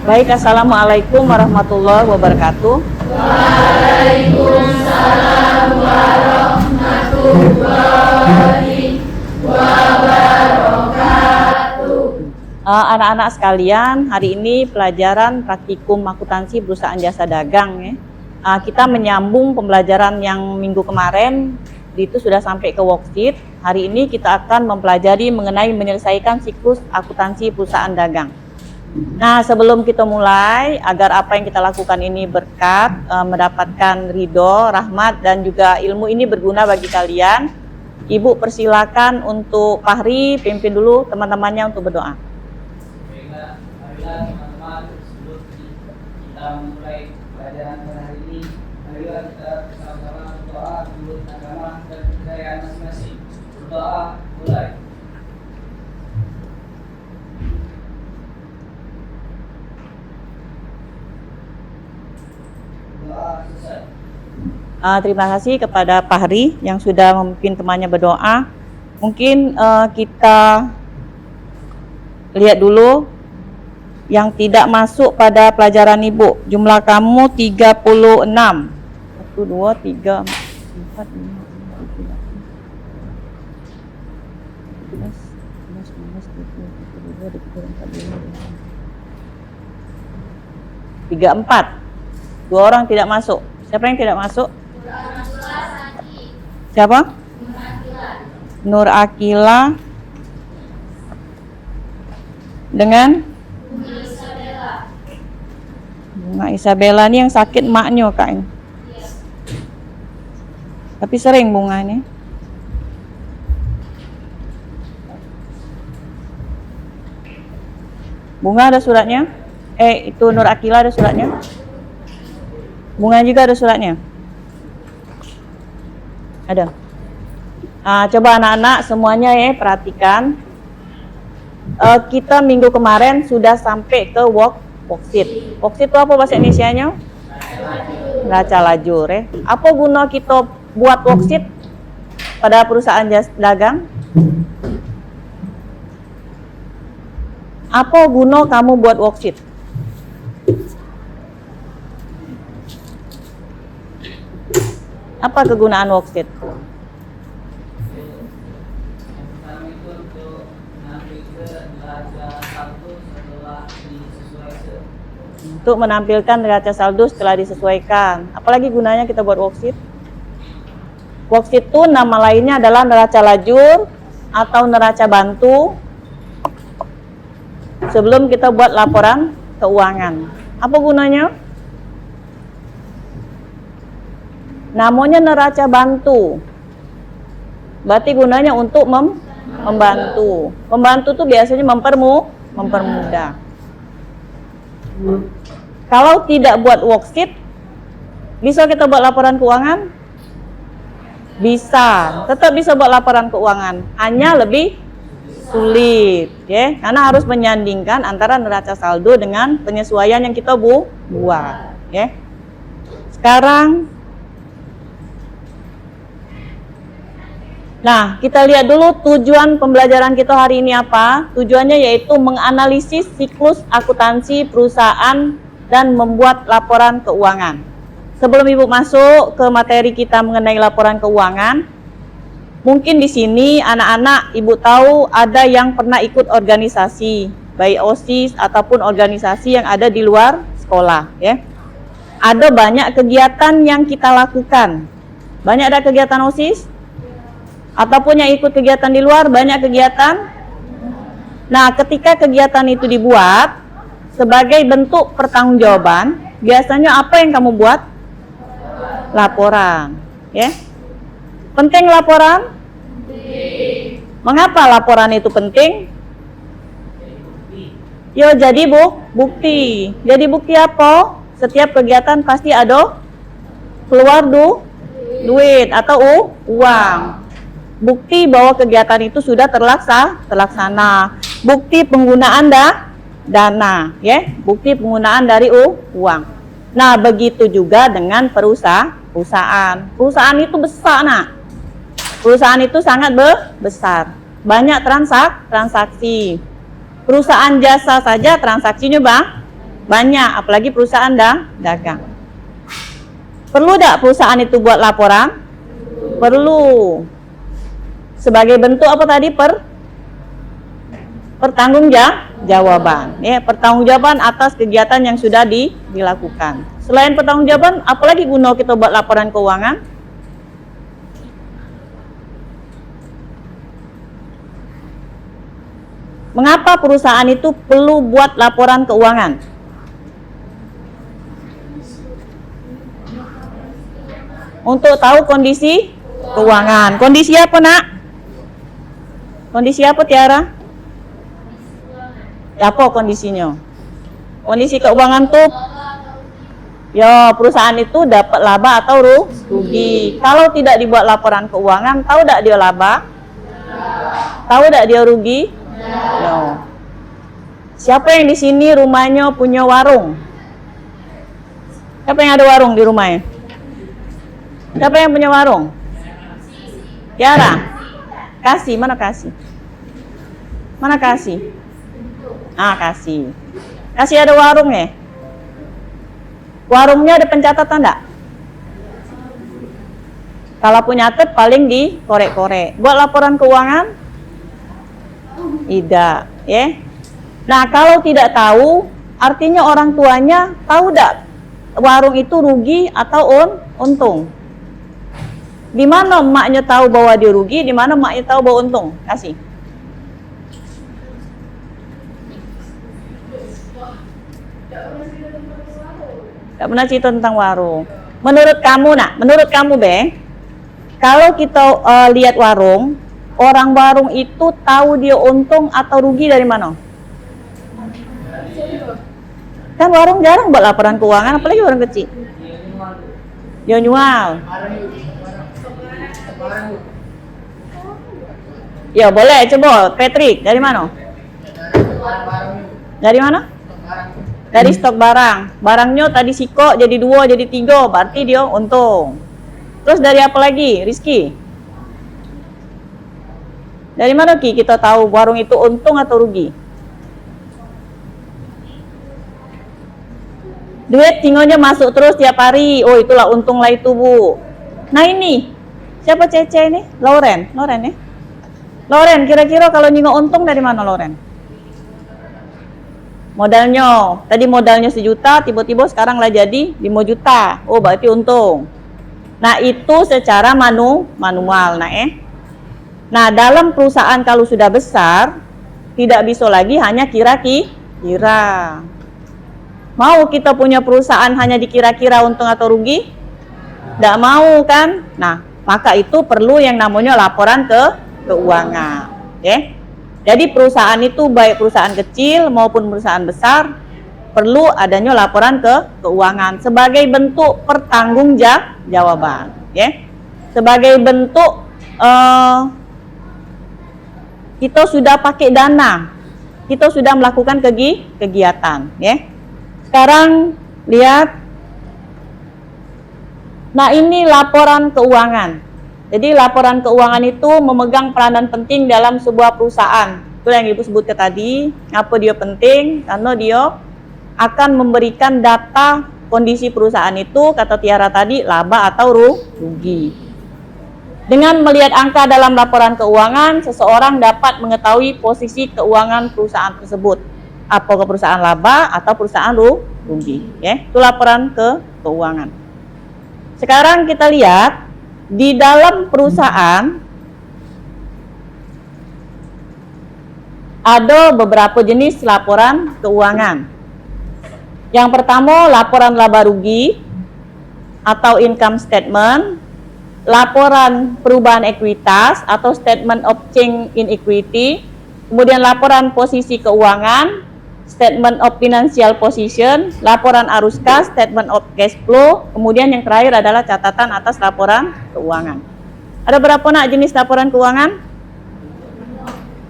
Baik, assalamualaikum warahmatullahi wabarakatuh. Waalaikumsalam warahmatullahi wabarakatuh. Anak-anak sekalian, hari ini pelajaran praktikum akuntansi perusahaan jasa dagang ya. Kita menyambung pembelajaran yang minggu kemarin, itu sudah sampai ke worksheet. Hari ini kita akan mempelajari mengenai menyelesaikan siklus akuntansi perusahaan dagang. Nah, sebelum kita mulai, agar apa yang kita lakukan ini berkat, mendapatkan ridho, rahmat, dan juga ilmu ini berguna bagi kalian, Ibu persilakan untuk Fahri pimpin dulu teman-temannya untuk berdoa. Baiklah, marilah teman-teman, sebelum kita memulai pelajaran pada hari ini, marilah kita bersama-sama berdoa menurut agama dan kepercayaan masing-masing. Berdoa mulai. Terima kasih kepada Fahri yang sudah memimpin temannya berdoa. Mungkin kita lihat dulu yang tidak masuk pada pelajaran Ibu. Jumlah kamu 36. 1, 2, 3, 4, 5, 6, 7, 8, 34. 2 orang tidak masuk. Siapa yang tidak masuk? Siapa? Nur Akila dengan Bunga Isabella ini yang sakit maknya Kak ini. Tapi sering Bunga ini. Bunga ada suratnya? Itu Nur Akila ada suratnya? Bunga juga ada suratnya? Ada. Coba anak-anak semuanya ya perhatikan. Kita minggu kemarin sudah sampai ke worksheet. Worksheet itu apa bahasa Indonesianya? Neraca lajur ya. Apa guna kita buat worksheet pada perusahaan jasa dagang? Apa guna kamu buat worksheet? Apa kegunaan worksheet? Untuk menampilkan neraca saldo setelah disesuaikan. Apalagi gunanya kita buat worksheet? Worksheet itu nama lainnya adalah neraca lajur atau neraca bantu sebelum kita buat laporan keuangan. Apa gunanya? Namanya neraca bantu. Berarti gunanya untuk membantu. Membantu itu biasanya mempermudah. Kalau tidak buat worksheet, bisa kita buat laporan keuangan? Bisa, tetap bisa buat laporan keuangan. Hanya lebih sulit, ya. Karena harus menyandingkan antara neraca saldo dengan penyesuaian yang kita buat, ya. Sekarang nah, kita lihat dulu tujuan pembelajaran kita hari ini apa? Tujuannya yaitu menganalisis siklus akuntansi perusahaan dan membuat laporan keuangan. Sebelum Ibu masuk ke materi kita mengenai laporan keuangan, mungkin di sini anak-anak Ibu tahu ada yang pernah ikut organisasi, baik OSIS ataupun organisasi yang ada di luar sekolah, ya. Ada banyak kegiatan yang kita lakukan. Banyak ada kegiatan OSIS? Ataupun yang ikut kegiatan di luar, banyak kegiatan. Nah, ketika kegiatan itu dibuat sebagai bentuk pertanggungjawaban, biasanya apa yang kamu buat? Laporan, ya. Penting laporan? Mengapa laporan itu penting? Yo, jadi bukti. Jadi bukti apa? Setiap kegiatan pasti ada keluar duit atau uang. Bukti bahwa kegiatan itu sudah terlaksana. Bukti penggunaan dana, ya. Bukti penggunaan dari uang. Nah, begitu juga dengan perusahaan. Perusahaan itu besar, nak. Perusahaan itu sangat besar. Banyak transaksi. Perusahaan jasa saja transaksinya banyak, apalagi perusahaan dagang. Perlu tidak perusahaan itu buat laporan? Perlu. Sebagai bentuk apa tadi? Pertanggungjawaban. Ya, pertanggungjawaban atas kegiatan yang sudah dilakukan. Selain pertanggungjawaban, apalagi guna kita buat laporan keuangan? Mengapa perusahaan itu perlu buat laporan keuangan? Untuk tahu kondisi keuangan. Kondisi apa, Nak? Kondisi apa, Tiara? Apa kondisinya? Kondisi keuangan tuh, ya perusahaan itu dapat laba atau rugi. Kalau tidak dibuat laporan keuangan, tahu tidak dia laba? Tahu tidak dia rugi? Ya. Siapa yang di sini rumahnya punya warung? Siapa yang ada warung di rumahnya? Siapa yang punya warung? Tiara? Kasih, mana kasih? Mana kasih? Ah, kasih. Kasih ada warung ya? Warungnya ada pencatatan enggak? Kalau punya nyatet paling dikorek-korek. Buat laporan keuangan? Tidak, ya. Nah, kalau tidak tahu, artinya orang tuanya tahu enggak warung itu rugi atau untung? Di mana emaknya tahu bahwa dia rugi, di mana emaknya tahu bahwa untung? Kasih. Gak pernah cerita tentang warung. Menurut kamu, Nak, menurut kamu, Be, kalau kita lihat warung, orang warung itu tahu dia untung atau rugi dari mana? Kan warung jarang buat laporan keuangan, apalagi warung kecil. Dia jual. Ya boleh, coba Patrick, dari mana? Dari mana? Dari stok barang. Barangnya tadi siko jadi 2, jadi 3, berarti dia untung. Terus dari apa lagi, Rizky? Dari mana Ki kita tahu warung itu untung atau rugi? Duit tinggalnya masuk terus tiap hari. Oh, itulah untung lah itu, Bu. Nah ini, siapa Cece ini? Loren ya? Loren, kira-kira kalau nyingok untung dari mana Loren? Modalnya, tadi modalnya 1 juta, tiba-tiba sekarang lah jadi 5 juta. Oh, berarti untung. Nah, itu secara manual, Nah, dalam perusahaan kalau sudah besar, tidak bisa lagi hanya kira-kira. Mau kita punya perusahaan hanya dikira-kira untung atau rugi? Tidak mau kan? Nah, maka itu perlu yang namanya laporan keuangan. Ya. Jadi perusahaan itu baik perusahaan kecil maupun perusahaan besar perlu adanya laporan keuangan sebagai bentuk pertanggungjawaban, ya. Sebagai bentuk kita sudah pakai dana, kita sudah melakukan kegiatan, ya. Sekarang lihat, nah ini laporan keuangan. Jadi laporan keuangan itu memegang peranan penting dalam sebuah perusahaan. Itu yang Ibu sebutkan tadi. Apa dia penting? Karena dia akan memberikan data kondisi perusahaan itu, kata Tiara tadi, laba atau rugi. Dengan melihat angka dalam laporan keuangan, seseorang dapat mengetahui posisi keuangan perusahaan tersebut. Apakah perusahaan laba atau perusahaan rugi. Ya, itu laporan keuangan. Sekarang kita lihat, di dalam perusahaan ada beberapa jenis laporan keuangan. Yang pertama, laporan laba rugi atau income statement, laporan perubahan ekuitas atau statement of change in equity, kemudian laporan posisi keuangan, statement of financial position, laporan arus kas, statement of cash flow, kemudian yang terakhir adalah catatan atas laporan keuangan. Ada berapa nak jenis laporan keuangan?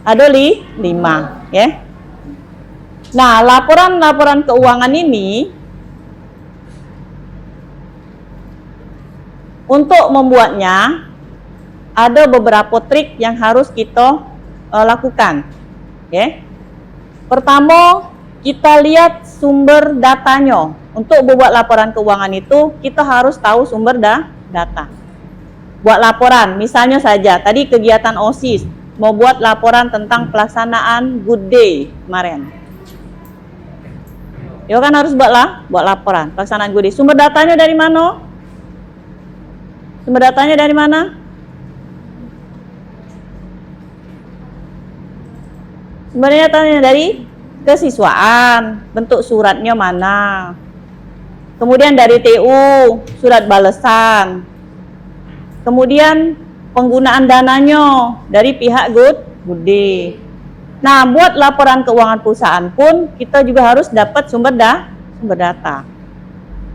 Ada 5, ya. Nah, laporan-laporan keuangan ini untuk membuatnya ada beberapa trik yang harus kita lakukan, ya. Pertama, kita lihat sumber datanya. Untuk membuat laporan keuangan itu kita harus tahu sumber data. Buat laporan, misalnya saja tadi kegiatan OSIS mau buat laporan tentang pelaksanaan Good Day kemarin. Ya kan harus buat laporan pelaksanaan Good Day. Sumber datanya dari mana? Sumber datanya dari mana? Sumber datanya dari kesiswaan, bentuk suratnya mana? Kemudian dari TU, surat balesan. Kemudian penggunaan dananya dari pihak Good Day. Nah, buat laporan keuangan perusahaan pun kita juga harus dapat sumber data.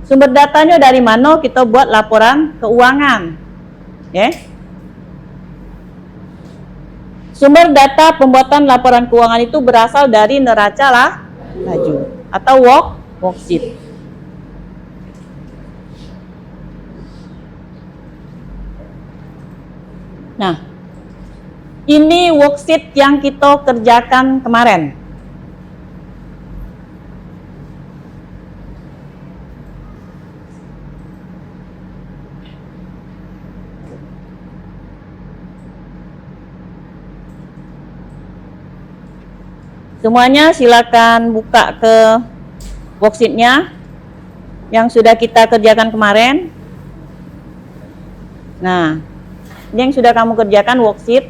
Sumber datanya dari mana kita buat laporan keuangan? Ya. Sumber data pembuatan laporan keuangan itu berasal dari neraca laju atau worksheet. Nah, ini worksheet yang kita kerjakan kemarin. Semuanya silakan buka ke worksheetnya yang sudah kita kerjakan kemarin. Nah, ini yang sudah kamu kerjakan worksheet.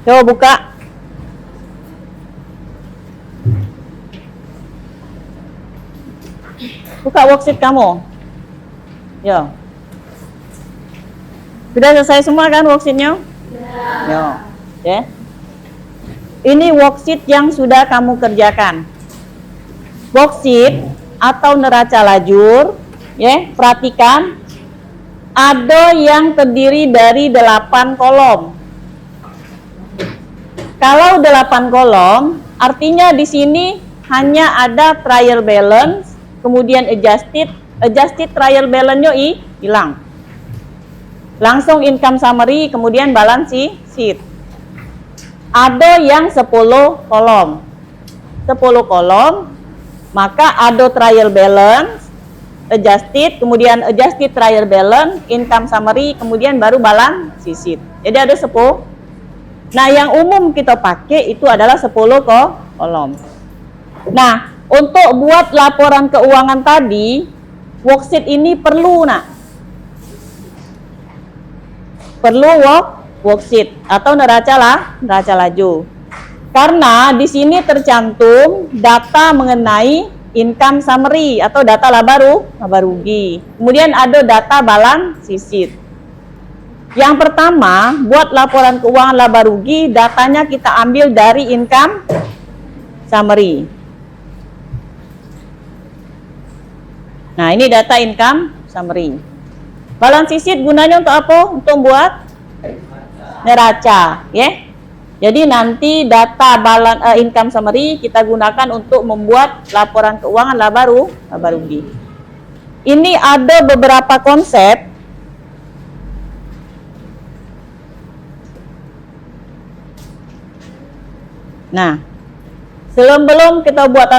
Coba buka. Buka worksheet kamu. Yo. Sudah selesai semua kan worksheetnya? Yo. Ya. Ini worksheet yang sudah kamu kerjakan. Worksheet atau neraca lajur, ya, perhatikan. Ada yang terdiri dari 8 kolom. Kalau 8 kolom, artinya di sini hanya ada trial balance, kemudian adjusted trial balance-nya hilang. Langsung income summary, kemudian balance sheet. Ada yang 10 kolom. 10 kolom, maka ada trial balance, adjusted, kemudian adjusted trial balance, income summary, kemudian baru balance sheet. Jadi ada 10. Nah, yang umum kita pakai itu adalah 10 kolom. Nah, untuk buat laporan keuangan tadi, worksheet ini perlu, perlu worksheet atau neraca laju. Karena di sini tercantum data mengenai income summary atau data laba rugi. Kemudian ada data balance sheet. Yang pertama, buat laporan keuangan laba rugi, datanya kita ambil dari income summary. Nah, ini data income summary. Balance sheet gunanya untuk apa? Untuk buat neraca, ya. Jadi nanti data income summary kita gunakan untuk membuat laporan keuangan laba rugi. Ini ada beberapa konsep. Nah, sebelum kita buat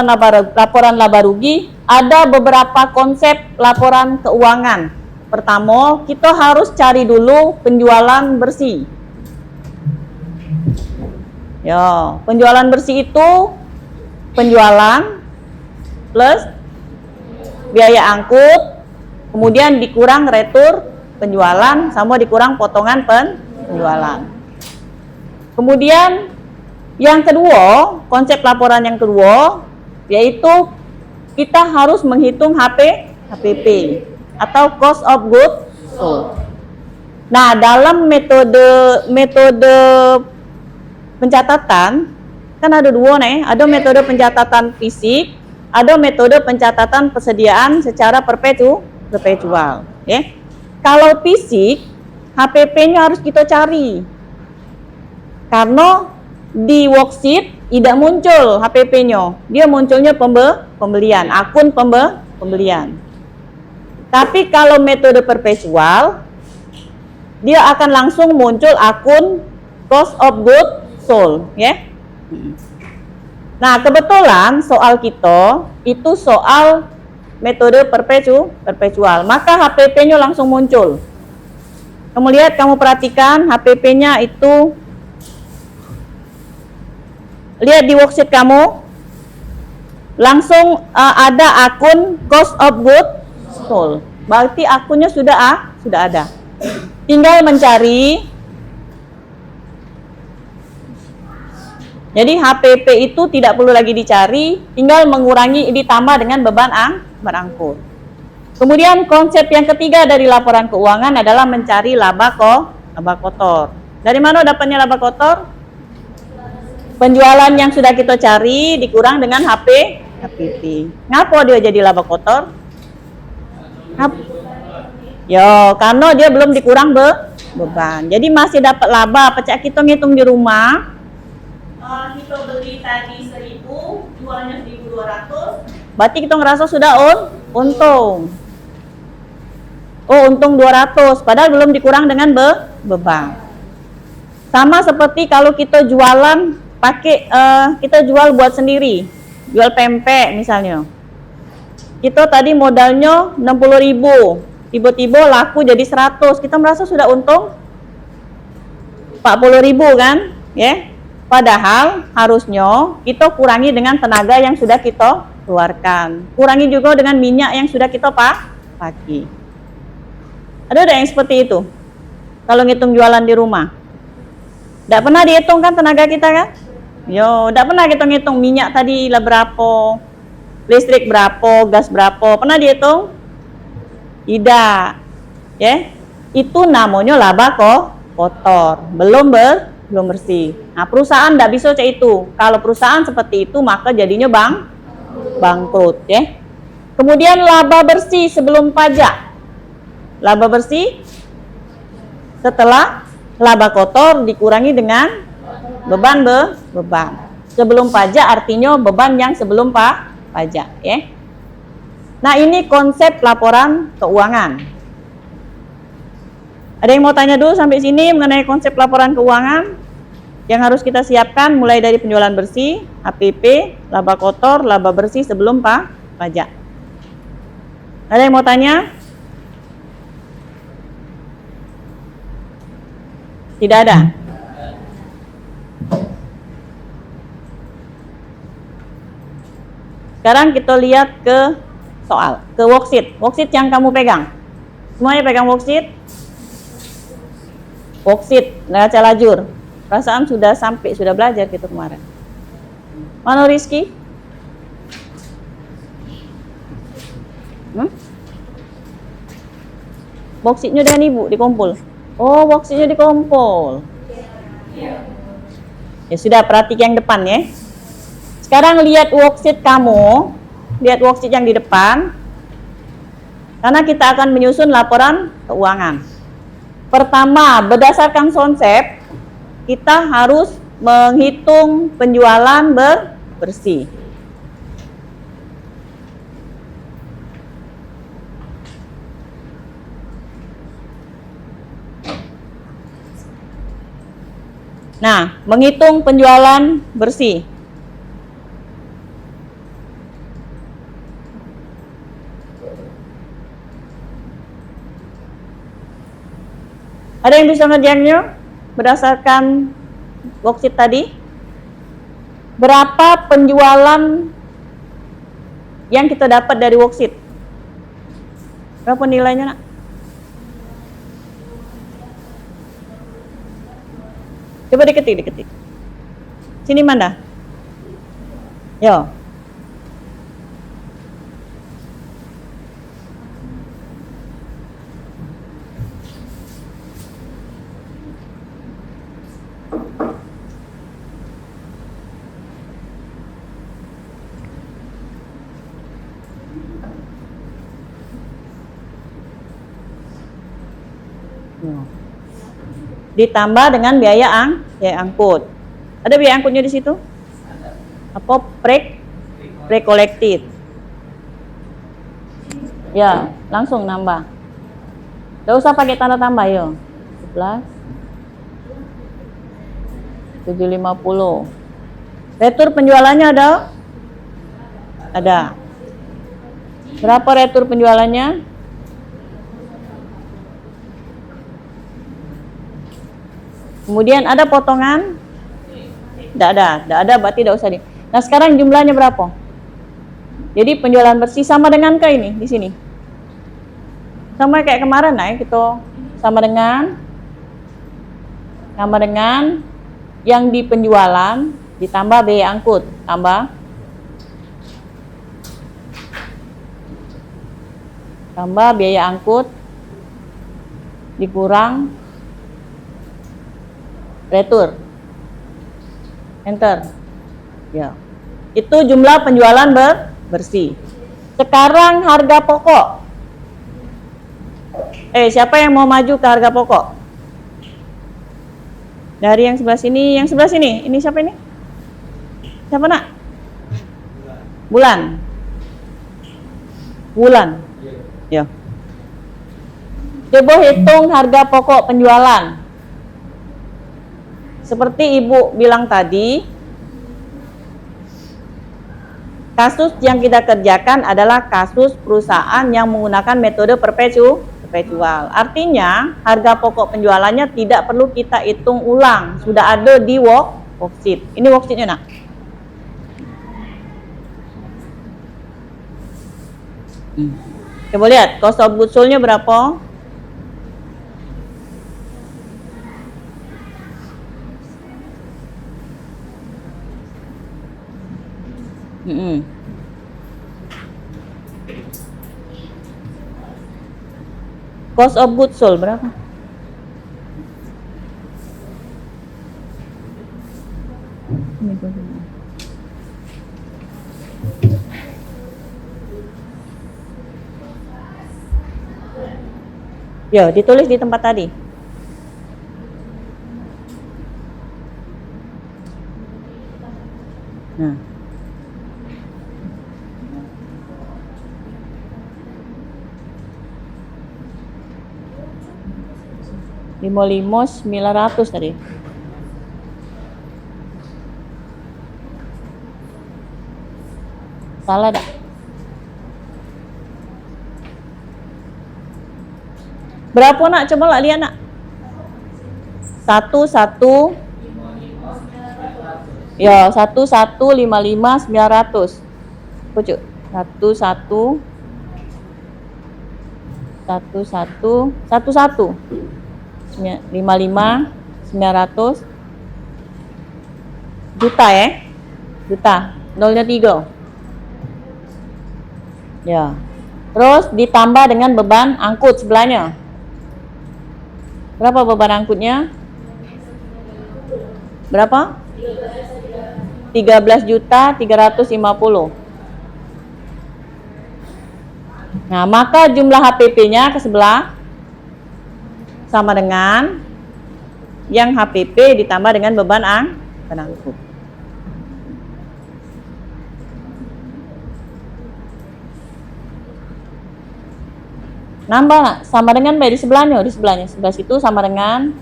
laporan laba rugi, ada beberapa konsep laporan keuangan. Pertama, kita harus cari dulu penjualan bersih. Ya, penjualan bersih itu penjualan plus biaya angkut, kemudian dikurang retur penjualan sama dikurang potongan penjualan. Kemudian yang kedua, konsep laporan yang kedua yaitu kita harus menghitung HPP atau cost of goods sold. Nah, dalam metode pencatatan kan ada dua nih, ada metode pencatatan fisik, ada metode pencatatan persediaan secara perpetual, ya. Kalau fisik, HPP-nya harus kita cari. Karena di worksheet tidak muncul HPP-nya, dia munculnya pembelian, akun pembelian. Tapi kalau metode perpetual, dia akan langsung muncul akun cost of goods sold, ya. Nah, kebetulan soal kita itu soal metode perpetual. Maka HPP-nya langsung muncul. Kamu lihat, kamu perhatikan HPP-nya itu. Lihat di worksheet kamu. Langsung ada akun cost of goods sold. Berarti akunnya sudah ada. Tinggal mencari. Jadi HPP itu tidak perlu lagi dicari, tinggal mengurangi ditambah dengan beban angkut. Kemudian konsep yang ketiga dari laporan keuangan adalah mencari laba kotor. Dari mana dapatnya laba kotor? Penjualan yang sudah kita cari dikurang dengan HPP. Ngapa dia jadi laba kotor? Karena dia belum dikurang beban. Jadi masih dapat laba. Pecah kita ngitung di rumah. Kita beli tadi 1.000, jualnya 1.200. Berarti kita ngerasa sudah untung. Untung 200, padahal belum dikurang dengan beban. Sama seperti kalau kita jualan kita jual buat sendiri, jual pempek misalnya. Kita tadi modalnya 60.000, tiba-tiba laku jadi 100, kita merasa sudah untung 40.000 kan, ya? Padahal harusnya kita kurangi dengan tenaga yang sudah kita keluarkan. Kurangi juga dengan minyak yang sudah kita pakai. Ada yang seperti itu? Kalau ngitung jualan di rumah. Tidak pernah dihitung kan tenaga kita kan? Tidak pernah kita ngitung minyak tadi lah berapa, listrik berapa, gas berapa. Pernah dihitung? Tidak. Ya? Itu namanya laba kotor. Belum bersih. Nah, perusahaan tidak bisa cek itu. Kalau perusahaan seperti itu, maka jadinya bangkrut, ya. Kemudian laba bersih sebelum pajak. Laba bersih setelah laba kotor dikurangi dengan beban. Sebelum pajak artinya beban yang sebelum pajak, ya. Nah, ini konsep laporan keuangan. Ada yang mau tanya dulu sampai sini mengenai konsep laporan keuangan yang harus kita siapkan mulai dari penjualan bersih, HPP, laba kotor, laba bersih sebelum pajak. Ada yang mau tanya? Tidak ada? Sekarang kita lihat ke soal, ke worksheet. Worksheet yang kamu pegang. Semuanya pegang worksheet? Worksheet, neraca lajur. Perasaan sudah belajar gitu kemarin. Mana Rizky? Worksheetnya dengan ibu dikumpul. Oh, worksheetnya dikumpul. Ya sudah, perhatikan yang depan ya. Sekarang lihat worksheet kamu, lihat worksheet yang di depan. Karena kita akan menyusun laporan keuangan. Pertama, berdasarkan konsep, kita harus menghitung penjualan bersih. Nah, menghitung penjualan bersih. Ada yang bisa ngerjainnya berdasarkan worksheet tadi? Berapa penjualan yang kita dapat dari worksheet? Berapa nilainya, Nak? Coba diketik. Sini Manda. Yo. Ditambah dengan biaya angkut. Ada biaya angkutnya di situ? Apa pre-collected? Ya, langsung nambah. Gak usah pakai tanda tambah yo. 11 750 Retur penjualannya ada? Ada. Berapa retur penjualannya? Kemudian ada potongan? Tidak ada berarti tidak usah di. Nah sekarang jumlahnya berapa? Jadi penjualan bersih sama dengan ke ini di sini. Sama kayak kemarin nah kita sama dengan yang di penjualan ditambah biaya angkut tambah biaya angkut dikurang retur. Enter. Ya. Itu jumlah penjualan bersih. Sekarang harga pokok. Siapa yang mau maju ke harga pokok? Dari yang sebelah sini, Ini siapa ini? Siapa nak? Bulan. Ya. Coba hitung harga pokok penjualan. Seperti Ibu bilang tadi, kasus yang kita kerjakan adalah kasus perusahaan yang menggunakan metode perpetual. Artinya, harga pokok penjualannya tidak perlu kita hitung ulang. Sudah ada di worksheet. Ini worksheetnya nak. Coba lihat, cost of goods sold-nya berapa? Cost of goods sold berapa? Ya, ditulis di tempat tadi. Nah. Lima 900 tadi. Salah dah. Berapa nak? Coba lah lihat nak. 11 ya 1155 900. Pucuk 11 55 900 juta juta nolnya 3 ya. Terus ditambah dengan beban angkut sebelahnya. Berapa beban angkutnya? Berapa? 13.350. Nah, maka jumlah HPP-nya ke sebelah sama dengan yang HPP ditambah dengan beban angkut. Nambah sama dengan di sebelahnya, sebelah situ sama dengan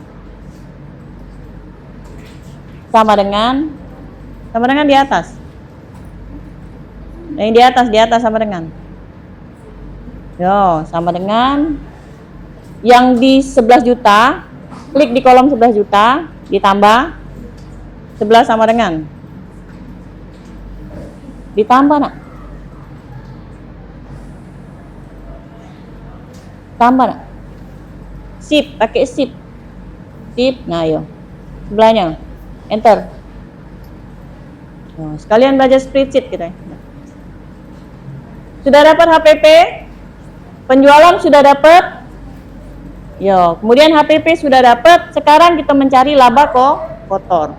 di atas. Yang di atas sama dengan. Yo, sama dengan yang di 11 juta, klik di kolom 11 juta, ditambah 11 sama dengan. Ditambah nak. Tambah nak. Shift, pakai shift. Nah, yo. Sebelahnya. Enter. Nah, sekalian belajar spreadsheet kita. Sudah dapat HPP? Penjualan sudah dapat? Yo, kemudian HPP sudah dapat, sekarang kita mencari laba kotor.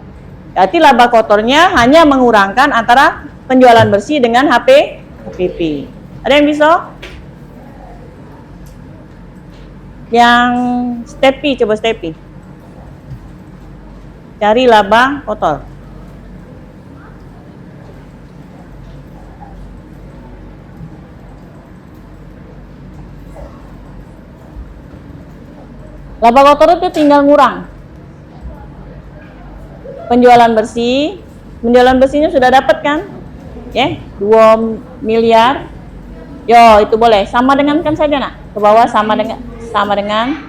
Berarti laba kotornya hanya mengurangkan antara penjualan bersih dengan HPP. Ada yang bisa? Yang Stepi, coba Stepi. Cari laba kotor. Laba kotor itu tinggal ngurang penjualan bersih Penjualan bersihnya sudah dapat kan? Ya, 2 miliar. Yo, itu boleh. Sama dengan kan saja nak. Ke bawah sama dengan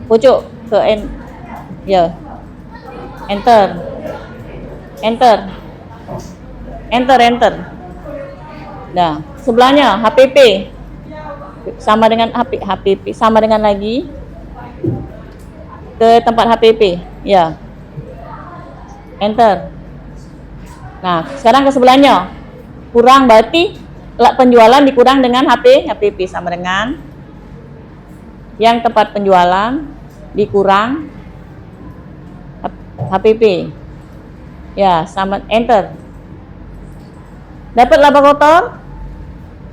pucuk ke ya. Enter. Nah, sebelahnya HPP sama dengan HPP sama dengan lagi ke tempat HPP. Ya. Enter. Nah, sekarang ke sebelahnya. Kurang berarti penjualan dikurang dengan HPP sama dengan yang tempat penjualan dikurang HPP. Ya, sama enter. Dapat laba kotor?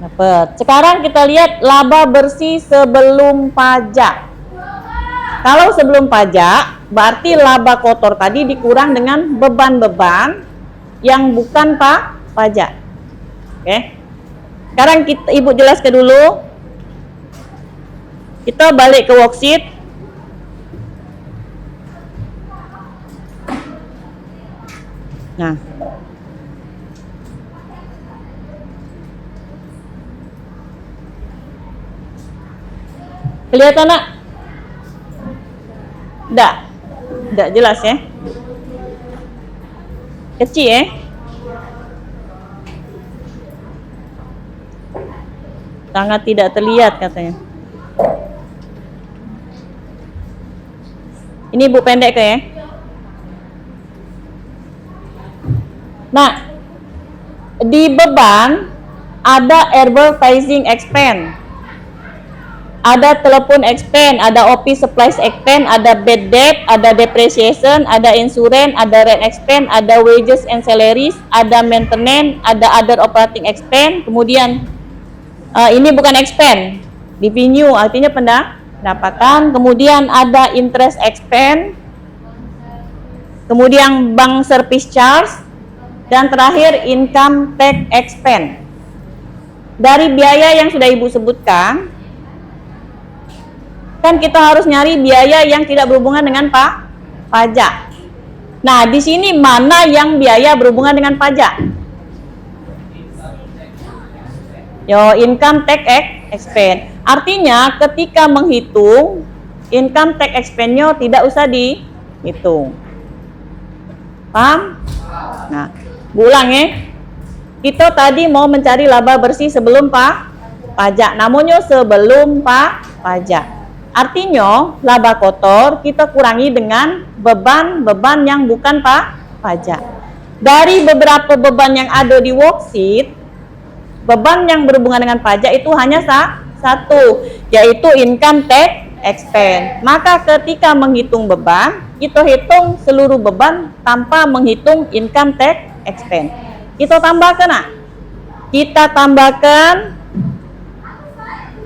Dapat. Sekarang kita lihat laba bersih sebelum pajak. Kalau sebelum pajak, berarti laba kotor tadi dikurang dengan beban-beban yang bukan pajak. Oke. Sekarang Ibu jelaskan dulu. Kita balik ke worksheet. Nah. Kelihatan nak? Tidak jelas ya. Kecil ya. Sangat tidak terlihat katanya. Ini Bu pendek ke ya? Nah, di beban ada advertising expense, ada telepon expense, ada office supplies expense, ada bad debt, ada depreciation, ada insurance, ada rent expense, ada wages and salaries, ada maintenance, ada other operating expense. Kemudian ini bukan expense, revenue artinya pendapatan. Kemudian ada interest expense, kemudian bank service charge, dan terakhir income tax expense. Dari biaya yang sudah Ibu sebutkan, kan kita harus nyari biaya yang tidak berhubungan dengan pajak. Nah, di sini mana yang biaya berhubungan dengan pajak? Yo, income tax expense. Artinya ketika menghitung income tax expense-nya tidak usah dihitung. Paham? Nah, ulang ya. Kita tadi mau mencari laba bersih sebelum pajak. Namanya sebelum pajak. Artinya laba kotor kita kurangi dengan beban-beban yang bukan pajak. Dari beberapa beban yang ada di worksheet, beban yang berhubungan dengan pajak itu hanya satu, yaitu income tax expense. Maka ketika menghitung beban, kita hitung seluruh beban tanpa menghitung income tax expense. Kita tambahkan nak? Kita tambahkan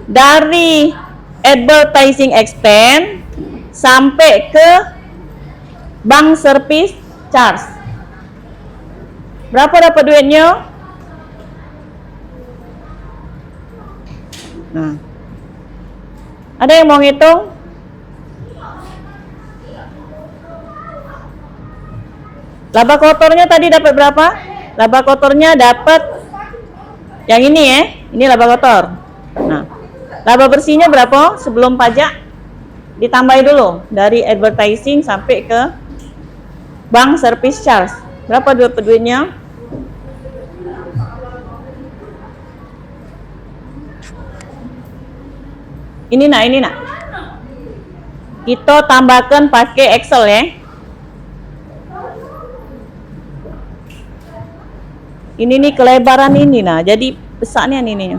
dari advertising expense sampai ke bank service charge. Berapa dapat duitnya? Nah, ada yang mau ngitung? Laba kotornya tadi dapat berapa? Laba kotornya dapat yang ini ya. Ini laba kotor. Nah, laba bersihnya berapa sebelum pajak? Ditambahin dulu dari advertising sampai ke bank service charge. Berapa duitnya? Ini nak. Kita tambahkan pakai Excel ya. Ini nih kelebaran ini nah, jadi besarnya ini.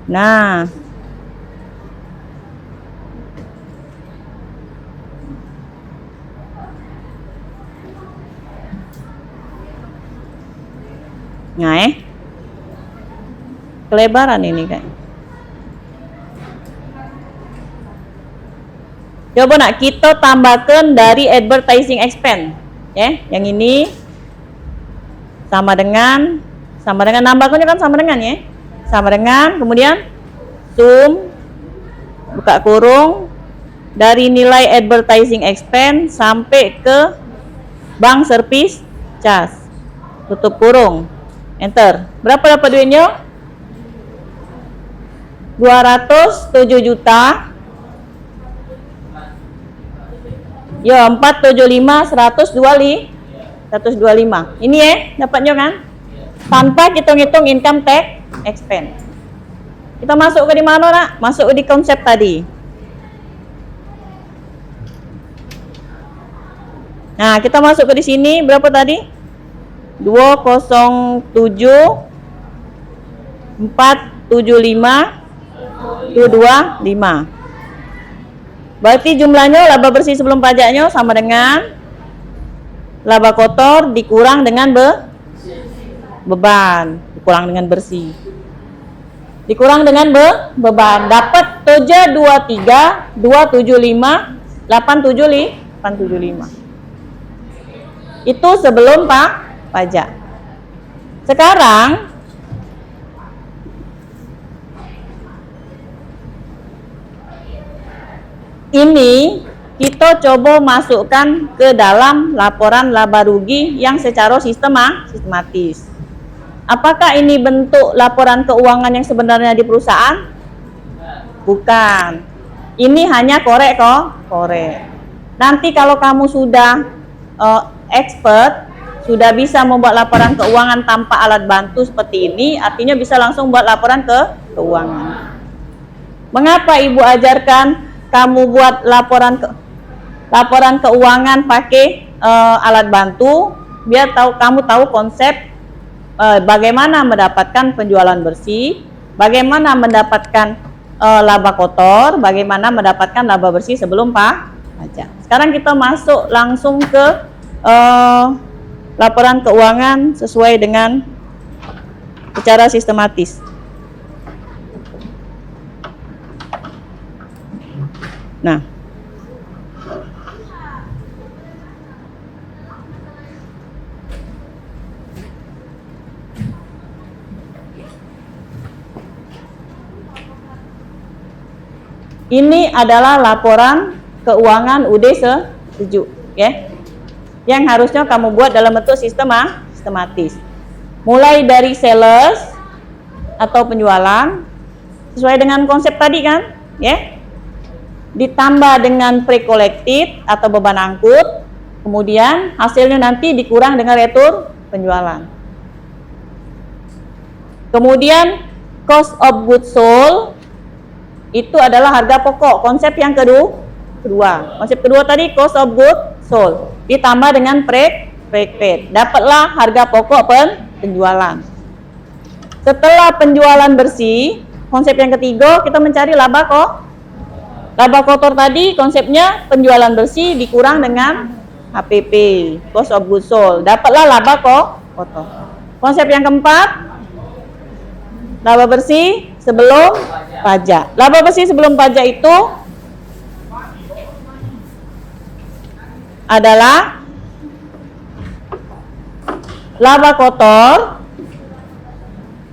Nah. Nah, kelebaran ini kayak. Coba nak kita tambahkan dari advertising expense, ya. Yang ini sama dengan nambahkannya kan sama dengan ya. Sama dengan kemudian sum buka kurung dari nilai advertising expense sampai ke bank service charge. Tutup kurung. Enter. Berapa dapat duitnya? 207 juta. Yo, 475 125. Ini ya, dapatnya kan? Tanpa hitung-hitung income tax expense. Kita masuk ke di mana, Nak? Masuk di konsep tadi. Nah, kita masuk ke di sini berapa tadi? 207 475 225. Berarti jumlahnya laba bersih sebelum pajaknya sama dengan laba kotor dikurang dengan beban, dikurang dengan bersih. Dikurang dengan beban. Dapat 723 275 875. Itu sebelum pajak. Sekarang ini kita coba masukkan ke dalam laporan laba rugi yang secara sistematis. Apakah ini bentuk laporan keuangan yang sebenarnya di perusahaan? Bukan. Ini hanya korek. Nanti kalau kamu sudah expert, sudah bisa membuat laporan keuangan tanpa alat bantu seperti ini, artinya bisa langsung buat laporan keuangan. Mengapa Ibu ajarkan kamu buat laporan keuangan pakai alat bantu? Biar kamu tahu konsep bagaimana mendapatkan penjualan bersih, bagaimana mendapatkan laba kotor, bagaimana mendapatkan laba bersih sebelum pajak. Sekarang kita masuk langsung ke laporan keuangan sesuai dengan secara sistematis. Nah, ini adalah laporan keuangan UD sejuk, ya. Yang harusnya kamu buat dalam bentuk sistematis. Mulai dari sales atau penjualan sesuai dengan konsep tadi kan, ya. Ditambah dengan pre-collected atau beban angkut, kemudian hasilnya nanti dikurang dengan retur penjualan. Kemudian cost of goods sold itu adalah harga pokok. Konsep yang kedua. Konsep kedua tadi cost of goods sold ditambah dengan pre-paid. Dapatlah harga pokok penjualan. Setelah penjualan bersih, konsep yang ketiga kita mencari laba Laba kotor tadi konsepnya penjualan bersih dikurang dengan HPP, cost of goods sold. Dapatlah laba kotor. Konsep yang keempat, laba bersih sebelum pajak. Laba bersih sebelum pajak itu adalah laba kotor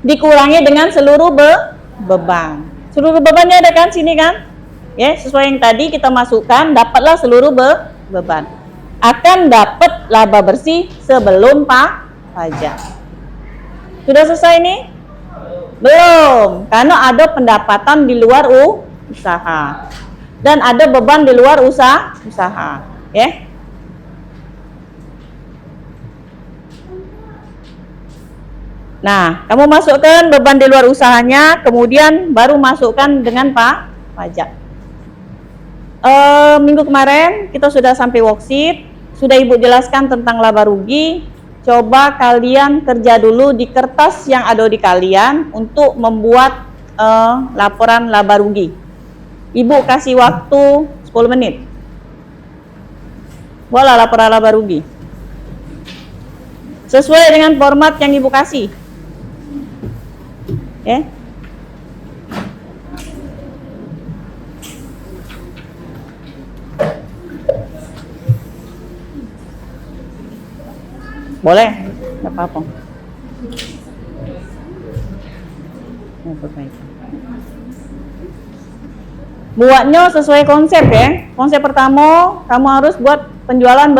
dikurangi dengan seluruh beban. Seluruh bebannya ada kan sini kan? Ya, sesuai yang tadi kita masukkan, dapatlah seluruh beban. Akan dapat laba bersih sebelum pajak. Sudah selesai ini? Belum, karena ada pendapatan di luar usaha dan ada beban di luar usaha, ya. Nah, kamu masukkan beban di luar usahanya, kemudian baru masukkan dengan pajak. Minggu kemarin kita sudah sampai worksheet, sudah Ibu jelaskan tentang laba rugi. Coba kalian kerja dulu di kertas yang ada di kalian untuk membuat laporan laba rugi. Ibu kasih waktu 10 menit. Buatlah laporan laba rugi sesuai dengan format yang Ibu kasih. Ya. Boleh, tidak apa-apa. Buatnya sesuai konsep ya. Konsep pertama, kamu harus buat penjualan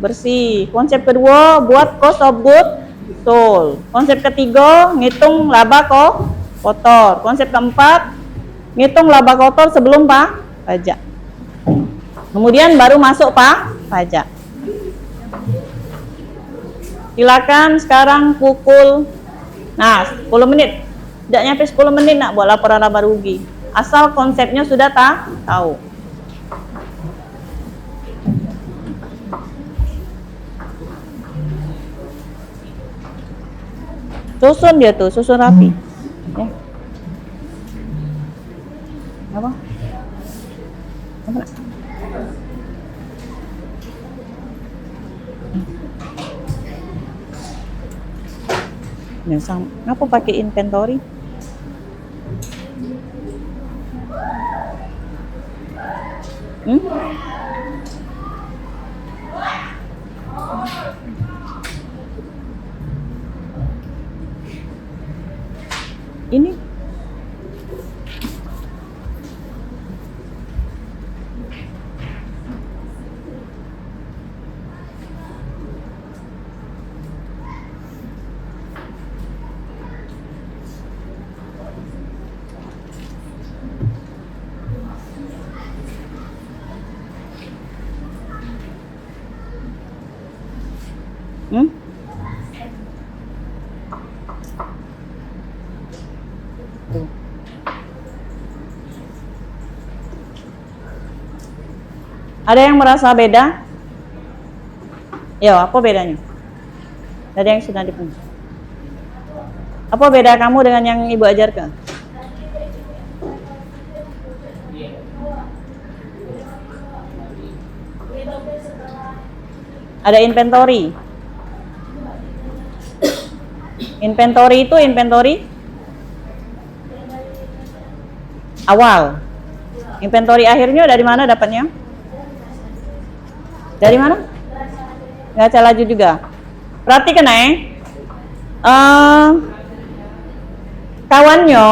bersih. Konsep kedua, buat cost of goods sold. Konsep ketiga, ngitung laba kotor. Konsep keempat, ngitung laba kotor sebelum pajak. Kemudian baru masuk pajak. Silakan sekarang pukul 10 menit. Tidak nyampe 10 menit nak buat laporan laba rugi. Asal konsepnya sudah tahu. Susun dia tuh, susun rapi. Ya. Apa? Apa? Ngapa pakai inventory? Ini Tuh. Ada yang merasa beda? Yo, apa bedanya? Ada yang sudah dipenuhi. Apa beda kamu dengan yang ibu ajarkan? Ada inventory. Inventory itu inventory awal. Inventory akhirnya dari mana dapatnya? Dari mana? Nggak laju juga. Perhatikan kawannya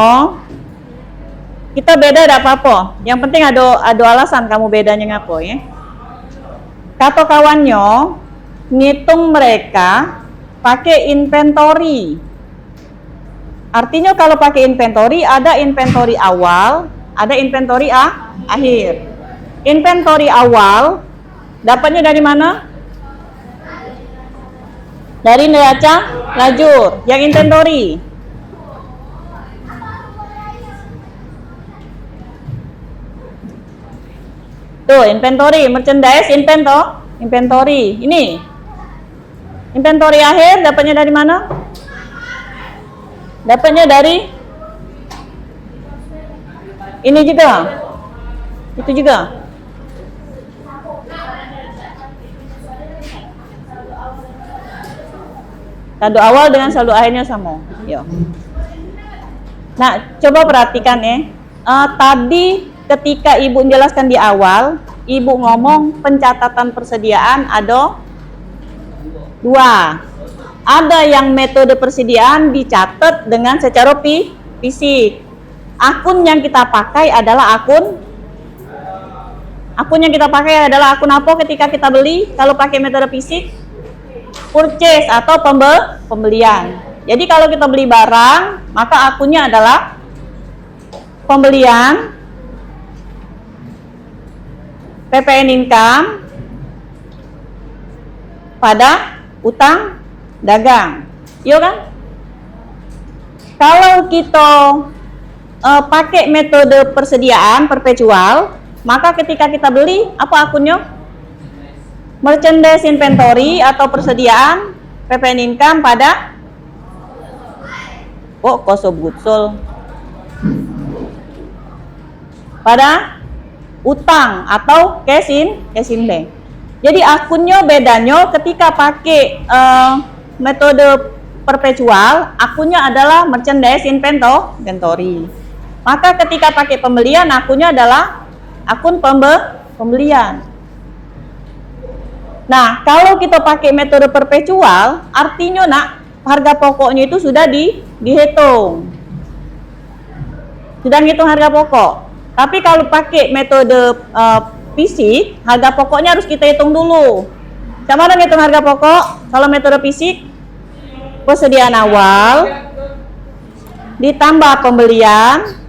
kita beda ada apa-apa. Yang penting ada alasan kamu bedanya ngapo ya. Kata kawannya ngitung mereka pakai inventory. Artinya kalau pakai inventory ada inventory awal, ada inventory akhir. Inventory awal dapatnya dari mana? Dari neraca lajur. Yang inventory tuh, inventory, merchandise, inventory. Ini inventory akhir dapatnya dari mana? Dapatnya dari ini juga, itu juga. Saldo awal dengan saldo akhirnya sama. Yo. Nah, coba perhatikan ya. Tadi ketika ibu menjelaskan di awal, ibu ngomong pencatatan persediaan ada 2. Ada yang metode persediaan dicatat dengan secara fisik. Akun yang kita pakai adalah akun yang kita pakai adalah akun apa ketika kita beli? Kalau pakai metode fisik, purchase atau pembelian. Jadi kalau kita beli barang, maka akunnya adalah pembelian, PPN income pada utang dagang, iya kan? Kalau kita pakai metode persediaan perpetual, maka ketika kita beli, apa akunnya? Merchandise inventory atau persediaan, PPN income pada cost of goods sold, pada utang atau cash in bank. Jadi akunnya bedanya ketika pakai metode perpetual, akunnya adalah merchandise inventory. Maka ketika pakai pembelian, akunnya adalah akun pembelian. Nah, kalau kita pakai metode perpetual, artinya harga pokoknya itu sudah dihitung. Sudah ngitung harga pokok. Tapi kalau pakai metode fisik, harga pokoknya harus kita hitung dulu. Sama mana ngitung harga pokok? Kalau metode fisik, persediaan awal ditambah pembelian.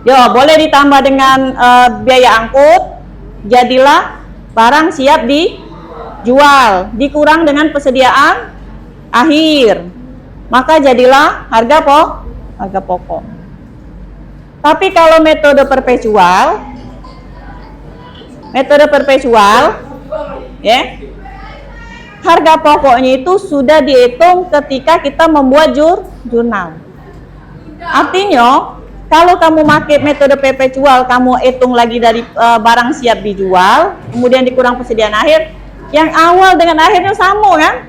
Yo, boleh ditambah dengan biaya angkut. Jadilah barang siap dijual, dikurang dengan persediaan akhir. Maka jadilah harga pokok. Tapi kalau metode perpetual, ya, harga pokoknya itu sudah dihitung ketika kita membuat jurnal. Artinya, kalau kamu pakai metode perpetual, kamu hitung lagi dari barang siap dijual, kemudian dikurang persediaan akhir, yang awal dengan akhirnya sama kan?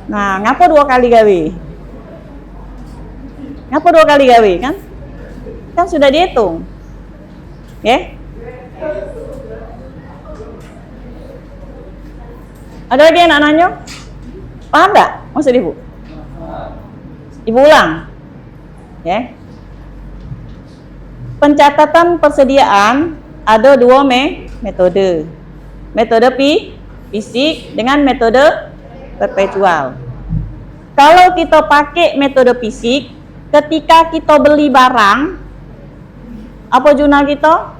Nah, ngapa dua kali gawe? Kan? Kan sudah dihitung. Ya? Ada lagi yang nak nanya? Paham tak maksud ibu? Ibu ulang. Ya. Pencatatan persediaan ada dua metode. Metode fisik dengan metode perpetual. Kalau kita pakai metode fisik, ketika kita beli barang, apa jurnal kita?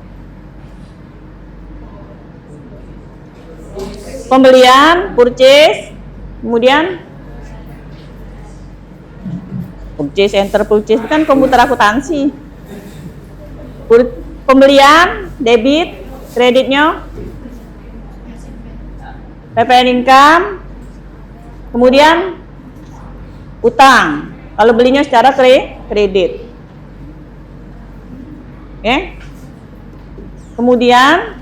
Pembelian, purchase, kemudian purchase, enter purchase itu kan komputer akuntansi. Pembelian, debit, kreditnya, PPN income, kemudian utang. Kalau belinya secara kredit. Oke. Kemudian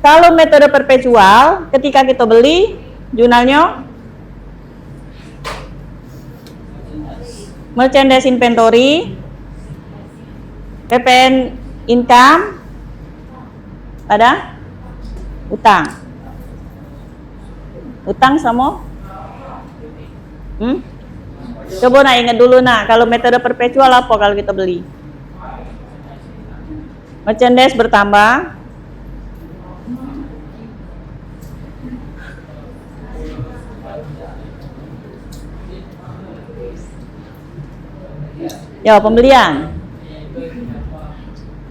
kalau metode perpetual, ketika kita beli, jurnalnya merchandise inventory, PPN income, pada utang. Utang sama? Coba nak ingat dulu nak, kalau metode perpetual apa kalau kita beli? Merchandise bertambah, ya pembelian,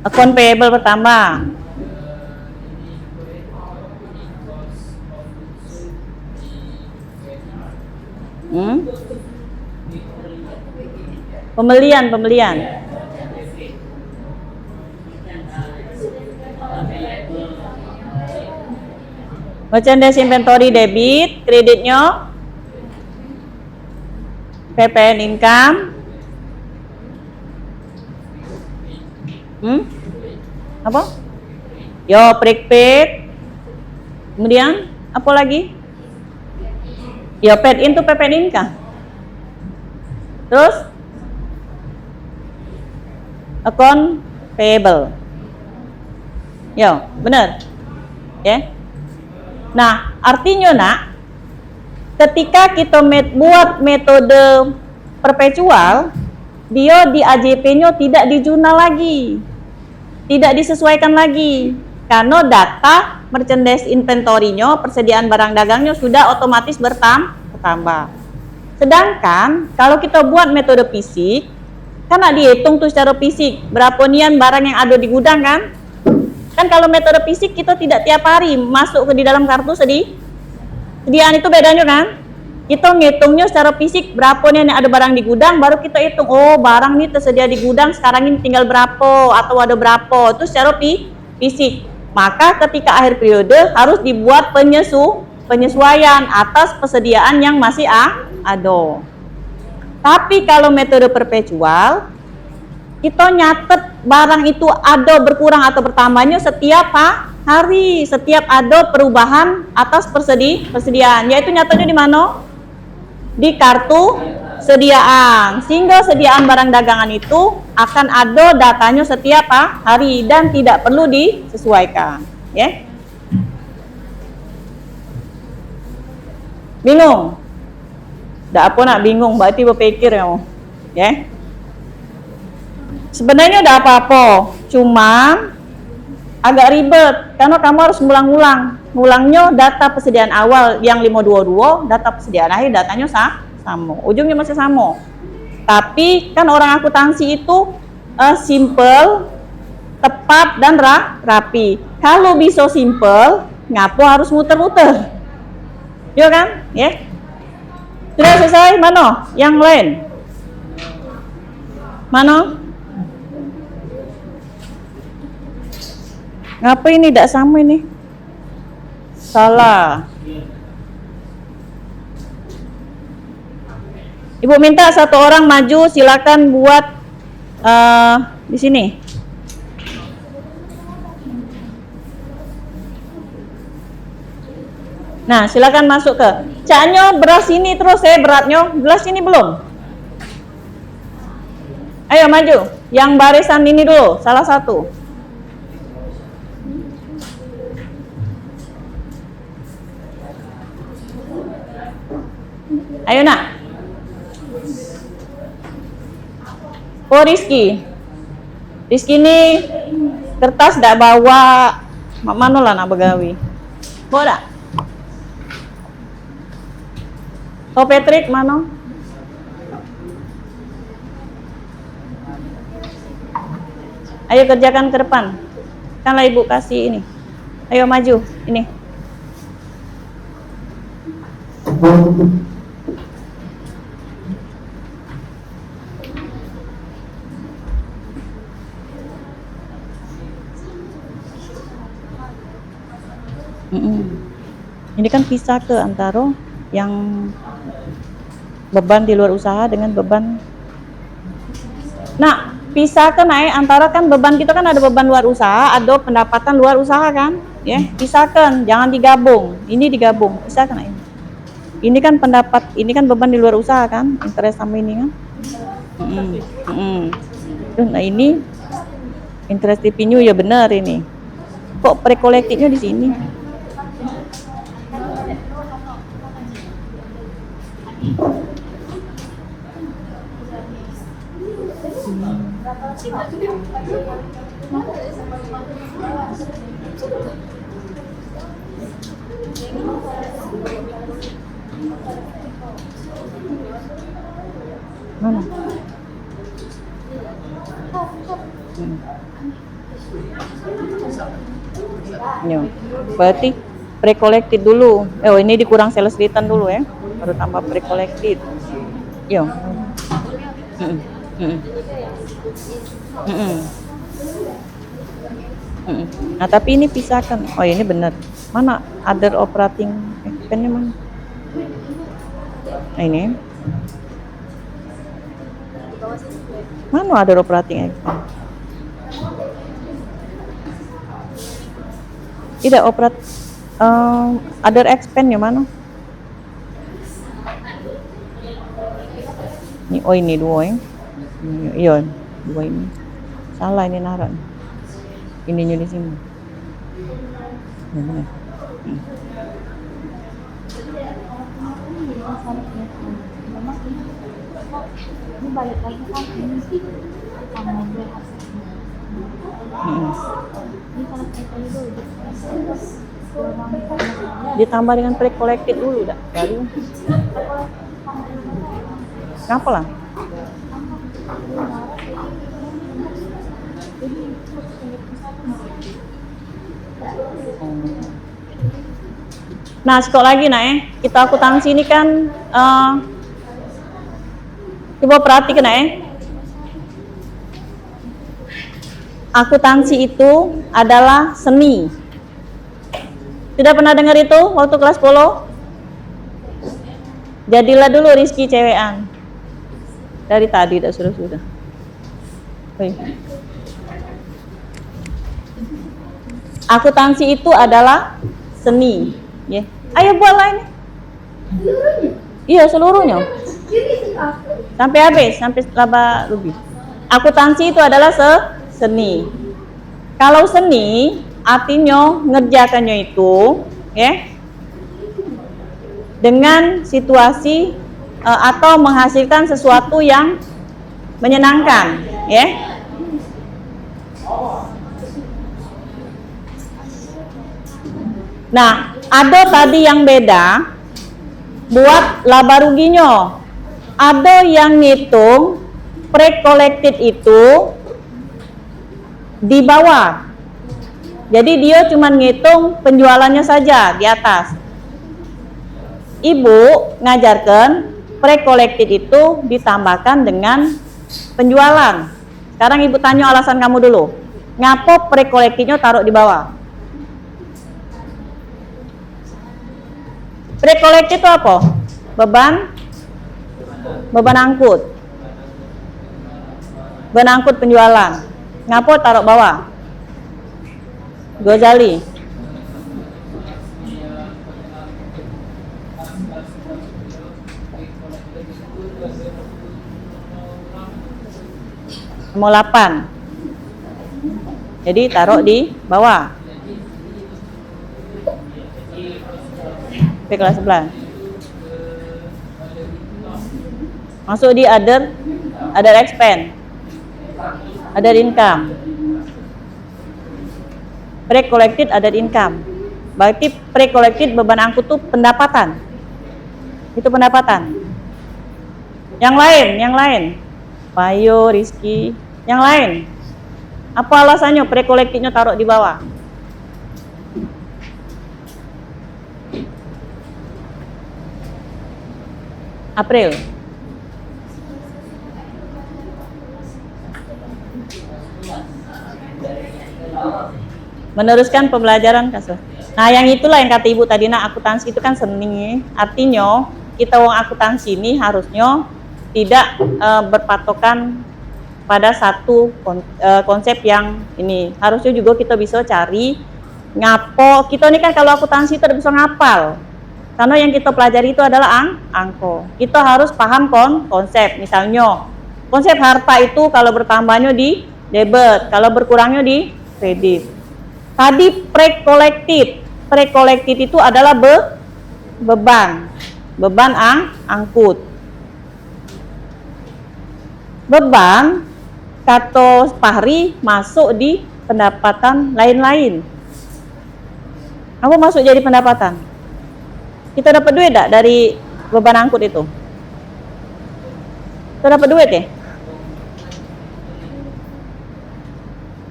account payable bertambah, pembelian. Merchandise inventory debit, kreditnya, PPN income, apa? Yo, prepaid, kemudian apa lagi? Yo, paid in to PPN income. Terus account payable. Yo, benar. Ya. Nah, artinya nak, ketika kita buat metode perpetual, dia di AJP-nya tidak di jurnal lagi, tidak disesuaikan lagi, karena data merchandise inventory-nya, persediaan barang dagangnya sudah otomatis bertambah. Sedangkan kalau kita buat metode fisik, kan dihitung tuh secara fisik berapa nian barang yang ada di gudang kan? Kan kalau metode fisik kita tidak tiap hari masuk ke di dalam kartu sediaan, itu bedanya kan? Kita ngitungnya secara fisik berapa nih yang ada barang di gudang, baru kita hitung, oh barang nih tersedia di gudang sekarang ini tinggal berapa atau ada berapa, itu secara fisik. Maka ketika akhir periode harus dibuat penyesuaian atas persediaan yang masih ada. Tapi kalau metode perpetual, kita nyatet barang itu ada berkurang atau bertambahnya setiap hari, setiap ada perubahan atas persediaan, yaitu nyatetnya di mana? Di kartu sediaan, sehingga sediaan barang dagangan itu akan ada datanya setiap hari dan tidak perlu disesuaikan. Ya? Bingung? Tidak apa nak bingung, berarti berpikir ya. Sebenarnya udah apa-apa, cuma agak ribet karena kamu harus ngulang-ngulang. Ngulangnya data persediaan awal yang 522, data persediaan akhir datanya sama. Ujungnya masih sama. Tapi kan orang akuntansi itu simple, tepat dan rapi. Kalau bisa simple, ngapo harus muter-muter? Ya kan? Ya. Sudah selesai? Mana? Yang lain? Mana? Ngapa ini tidak sama ini? Salah. Ibu minta satu orang maju, silakan buat di sini. Nah, silakan masuk ke. Caknya beras ini terus beratnya. Beras ini belum? Ayo maju. Yang barisan ini dulu, salah satu. Ayo nak. Oh Rizky. Rizky ini kertas tidak bawa. Mak mana lah nak begawi. Bawa tak? Oh Patrick mana? Ayo kerjakan ke depan. Kanlah ibu kasih ini. Ayo maju. Ini. Ini kan pisah ke antara yang beban di luar usaha dengan beban. Nah, pisahkan antara kan beban kita kan ada beban luar usaha, ada pendapatan luar usaha kan? Ya, pisahkan, jangan digabung. Ini digabung, pisahkan ini. Ini kan pendapat, ini kan beban di luar usaha kan? Interest sama ini kan? Nah, ini interest revenue ya benar ini. Kok pre-collected-nya di sini? Mana? Ini, berarti pre-collected dulu. Oh, ini dikurang sales return dulu ya. Baru tambah pre-collected. Yo. Nah, tapi ini pisahkan. Oh, ini benar. Mana other operating expense-nya mana? Nah, ini. Mana other operating expense? Tidak other expense-nya mana? Ini, oh ini dua ya. Iya, dua ini. Salah ini naruh. Ininya di sini. Benar. Ini balik lagi kan ini sih sama gue ini kalau kita dulu Ditambah dengan pre-collected dulu dah. Baru. Kenapa lah? Nah, sekali lagi kita akuntansi ini kan coba perhatikan akuntansi itu adalah seni. Sudah pernah dengar itu waktu kelas 10? Jadilah dulu Rizky cewekan. Dari tadi dah sudah. Akuntansi itu adalah seni. Ya. Ayo buatlah ini. Iya, seluruhnya. Sampai habis, sampai laba rubi. Akuntansi itu adalah seni. Kalau seni artinya ngerjakannya itu ya dengan situasi atau menghasilkan sesuatu yang menyenangkan ya. Nah, ada tadi yang beda buat laba ruginya. Ada yang ngitung pre-collected itu di bawah. Jadi dia cuma ngitung penjualannya saja di atas. Ibu ngajarkan pre-collected itu ditambahkan dengan penjualan. Sekarang ibu tanya alasan kamu dulu. Ngapo pre-collectednya taruh di bawah? Pre-collected itu apa? Beban angkut. Beban angkut penjualan. Ngapo taruh bawah? Gozali. Nomor 8. Jadi taruh di bawah. P kelas 11. Masuk di other expense. Other income. Pre-collected other income. Berarti pre-collected beban angkut itu pendapatan. Itu pendapatan. Yang lain. Payo, Rizky, yang lain. Apa alasannya pre-collectednya taruh di bawah? April. Meneruskan pembelajaran kasus. Nah, yang itulah yang kata ibu tadi, nah akuntansi itu kan seni. Artinya kita wong akuntansi ini harusnya tidak berpatokan pada satu konsep yang ini. Harusnya juga kita bisa cari ngapo. Kita ini kan kalau akuntansi itu bisa ngapal. Karena yang kita pelajari itu adalah angko. Kita harus paham konsep. Misalnya konsep harta itu kalau bertambahnya di debit, kalau berkurangnya di kredit. Tadi pre-collected. Pre-collected itu adalah beban angkut. Beban kata Fahri masuk di pendapatan lain-lain. Apa masuk jadi pendapatan? Kita dapat duit tak dari beban angkut itu? Kita dapat duit ya?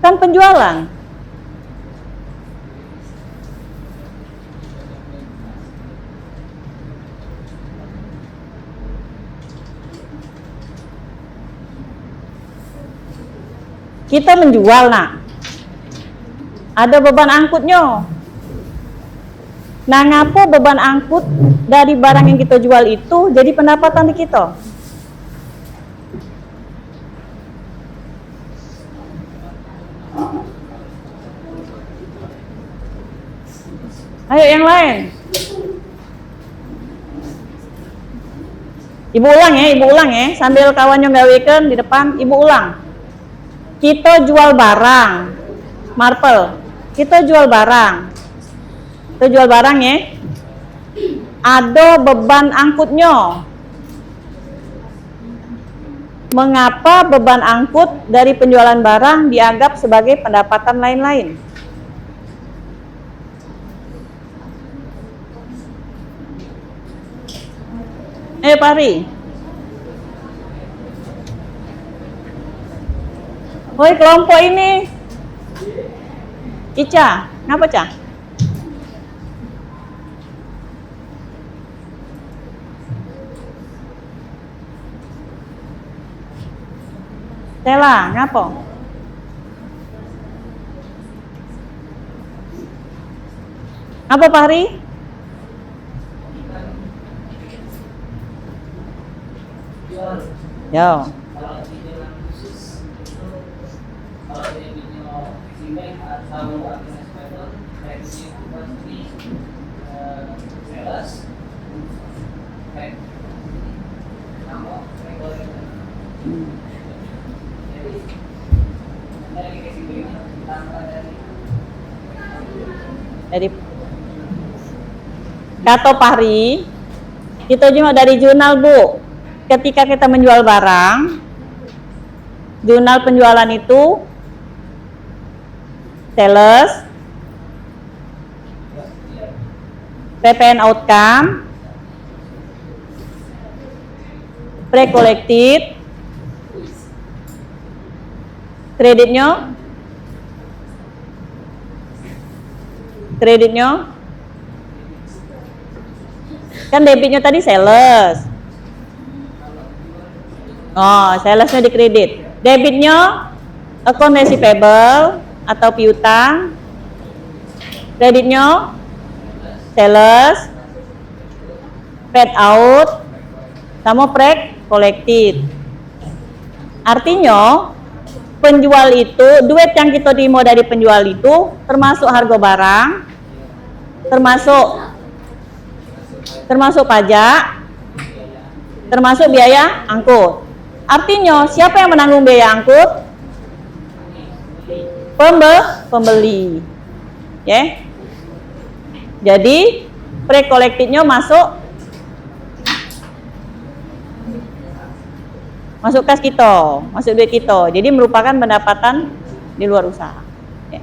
Kan penjualan. Kita menjual, nak. Ada beban angkutnya. Nah, ngapo beban angkut dari barang yang kita jual itu jadi pendapatan di kita? Ayo yang lain. Ibu ulang ya. Sambil kawannya gawekan di depan, ibu ulang. Kita jual barang, Marple. Kita jual barang. Kita jual barang ya. Ada beban angkutnya. Mengapa beban angkut dari penjualan barang dianggap sebagai pendapatan lain-lain? Pari. Woi, kelompok ini. Ica, ngapa, Ca? Stella, ngapa? Apa, Pari? Yo. Dari kata Pari, kita cuma dari jurnal, Bu. Ketika kita menjual barang, jurnal penjualan itu sales, PPN outcome, pre-collected, kreditnya, kan debitnya tadi sales. Oh, salesnya di kredit. Debitnya account receivable atau piutang. Kreditnya sales, paid out, sama pre-collected. Artinya penjual itu, duit yang kita terima dari penjual itu termasuk harga barang, termasuk pajak, termasuk biaya angkut. Artinya siapa yang menanggung biaya angkut? Pembeli. Ya. Jadi pre-collected-nya masuk kas kita, masuk duit kita. Jadi merupakan pendapatan di luar usaha. Ya.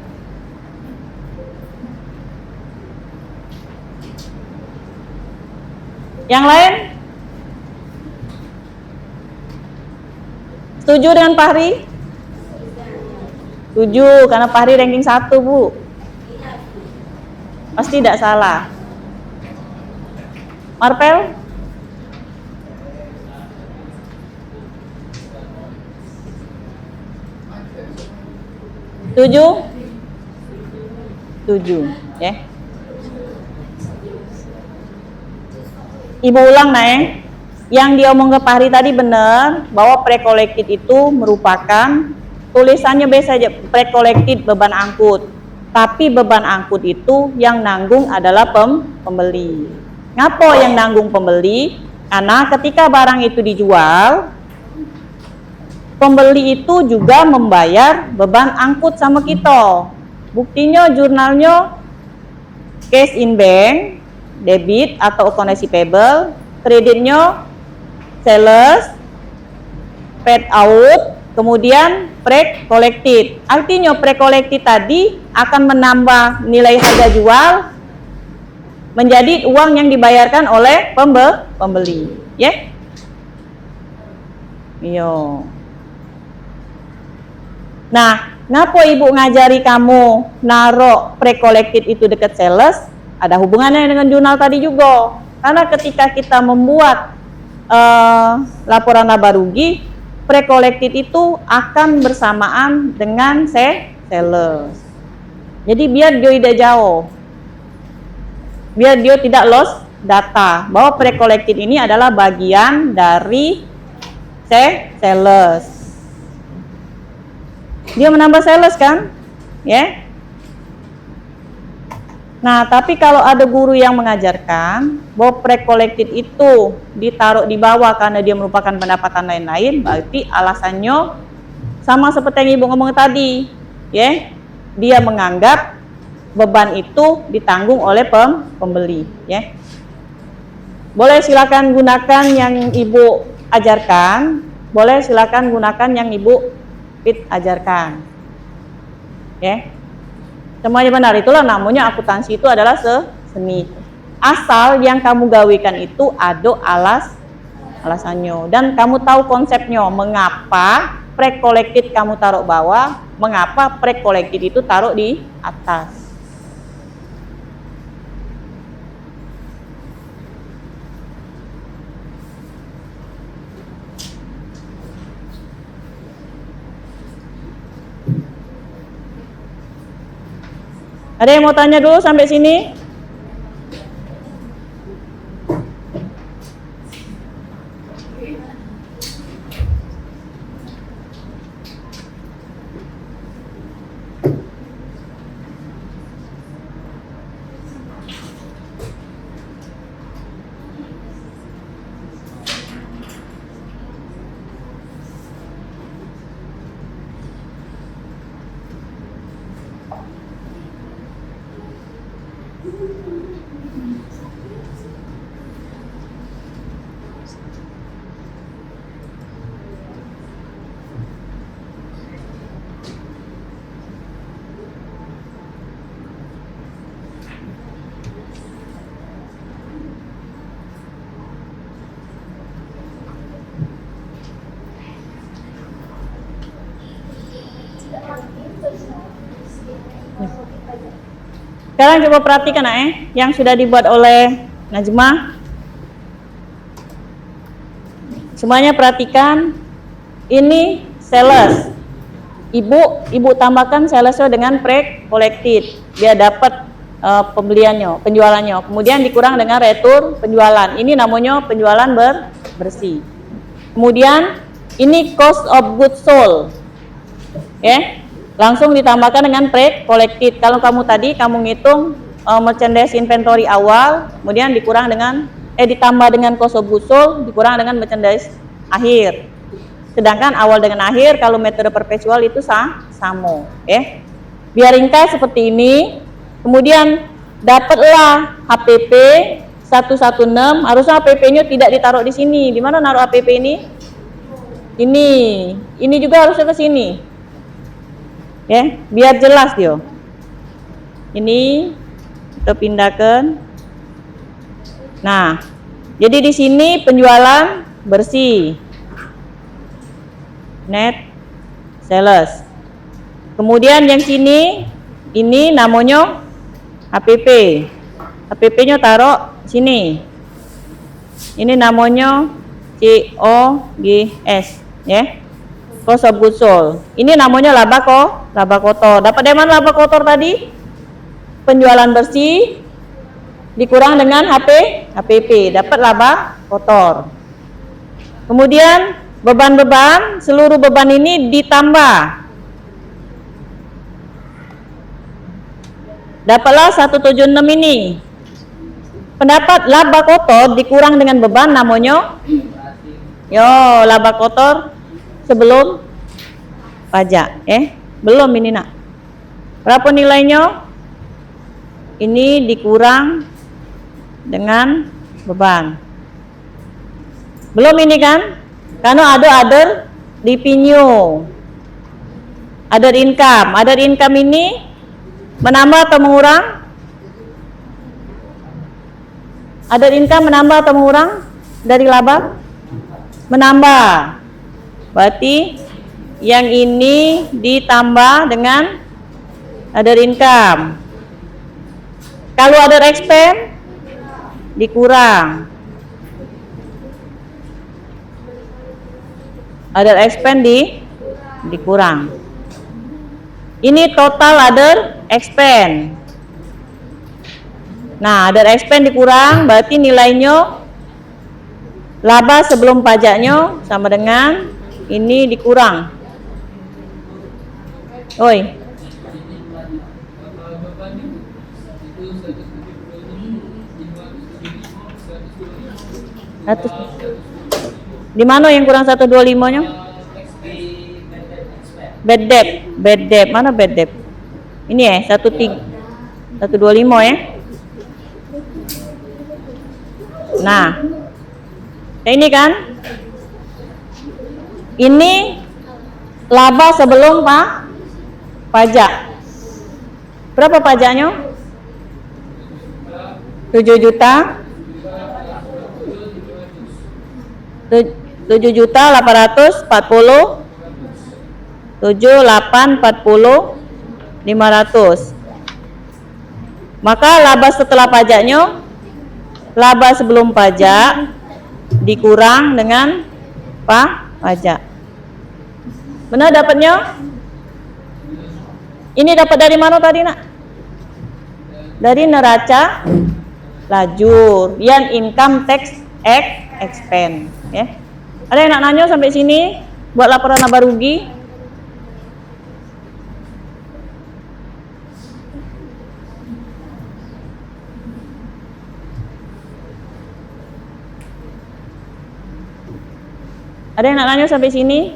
Yang lain? Setuju dengan Fahri? Setuju, karena Fahri ranking 1, Bu. Pasti tidak salah. Marpel? Setuju? Setuju, ya. Ibu ulang, Neng. Yang dia omong ke Fahri tadi benar, bahwa pre-collected itu merupakan, tulisannya biasa aja, pre-collected beban angkut. Tapi beban angkut itu yang nanggung adalah pembeli. Ngapa yang nanggung pembeli? Karena ketika barang itu dijual, pembeli itu juga membayar beban angkut sama kita. Buktinya jurnalnya cash in bank, debit atau account receivable, kreditnya sales, paid out, kemudian pre-collected. Artinya pre-collected tadi akan menambah nilai harga jual menjadi uang yang dibayarkan oleh pembeli. Ya? Iya. Nah, ngapa ibu ngajari kamu naruh pre-collected itu dekat sales? Ada hubungannya dengan jurnal tadi juga. Karena ketika kita membuat laporan laba rugi, pre-collected itu akan bersamaan dengan sales. Jadi biar dia tidak jauh, biar dia tidak lost data bahwa pre-collected ini adalah bagian dari sales. Dia menambah sales kan, ya. Nah, tapi kalau ada guru yang mengajarkan bahwa pre-collected itu ditaruh di bawah karena dia merupakan pendapatan lain-lain, berarti alasannya sama seperti yang ibu ngomong tadi, ya. Dia menganggap beban itu ditanggung oleh pembeli, ya. Boleh silakan gunakan yang ibu ajarkan, boleh silakan gunakan yang ibu ajarkan, ya. Semuanya benar, itulah namanya akuntansi itu adalah seni. Asal yang kamu gawikan itu ada alasannya dan kamu tahu konsepnya, mengapa pre-collected kamu taruh bawah, mengapa pre-collected itu taruh di atas. Ada yang mau tanya dulu sampai sini? Sekarang coba perhatikan yang sudah dibuat oleh Najma. Semuanya perhatikan. Ini sales. Ibu tambahkan salesnya dengan pre-collected biar dapat penjualannya. Kemudian dikurang dengan retur penjualan. Ini namanya penjualan bersih. Kemudian ini cost of goods sold. Langsung ditambahkan dengan pre-collected. Kalau kamu tadi kamu ngitung merchandise inventory awal, kemudian dikurang dengan ditambah dengan cost of goods sold, dikurang dengan merchandise akhir. Sedangkan awal dengan akhir kalau metode perpetual itu sama. Biar ringkas seperti ini. Kemudian dapatlah HPP 116. Harusnya HPP-nya tidak ditaruh di sini. Di mana naruh HPP ini? Ini juga harusnya ke sini. Biar jelas dia. Ini kita pindahkan. Nah, jadi di sini penjualan bersih. Net sales. Kemudian yang sini ini namanya HPP. HPP-nya taruh sini. Ini namanya COGS, cost of goods sold. Ini namanya laba kotor. Dapat dari mana laba kotor tadi? Penjualan bersih dikurang dengan HPP, dapat laba kotor. Kemudian beban-beban, seluruh beban ini ditambah. Dapatlah 176 ini. Pendapat laba kotor dikurang dengan beban namanya laba kotor sebelum pajak. Belum ini nak. Berapa nilainya? Ini dikurang dengan beban. Belum ini kan? Karena ada other revenue, other income. Other income ini menambah atau mengurang? Other income menambah atau mengurang dari laba? Menambah. Berarti yang ini ditambah dengan other income. Kalau other expense dikurang. Other expense dikurang. Ini total other expense. Nah, other expense dikurang berarti nilainya laba sebelum pajaknya sama dengan ini dikurang. Oi. Di mana yang kurang 125-nya? Bad debt. Mana bad debt? Ini 125 Nah, ini kan? Ini laba sebelum pajak. Berapa pajaknya? 7 juta. 7.840 500. Maka laba setelah pajaknya, laba sebelum pajak dikurang dengan pajak. Benar dapatnya? Ini dapat dari mana tadi nak? Dari neraca lajur yang income tax expense. Ada yang nak nanya sampai sini buat laporan laba rugi? Ada yang nak nanya sampai sini?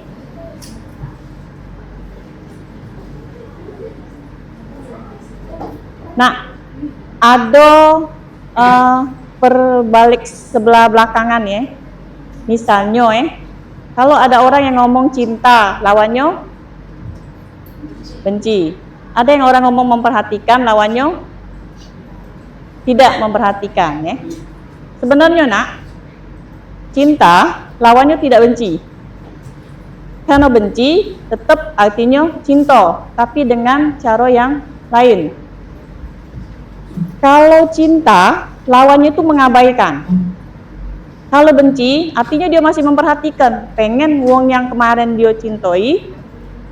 Nah, ada perbalik sebelah belakangan Misalnya kalau ada orang yang ngomong cinta, lawannya benci. Ada yang orang ngomong memperhatikan, lawannya tidak memperhatikan Sebenarnya nak, cinta lawannya tidak benci. Karena benci tetap artinya cinta, tapi dengan cara yang lain. Kalau cinta, lawannya itu mengabaikan. Kalau benci, artinya dia masih memperhatikan, pengen wong yang kemarin dia cintai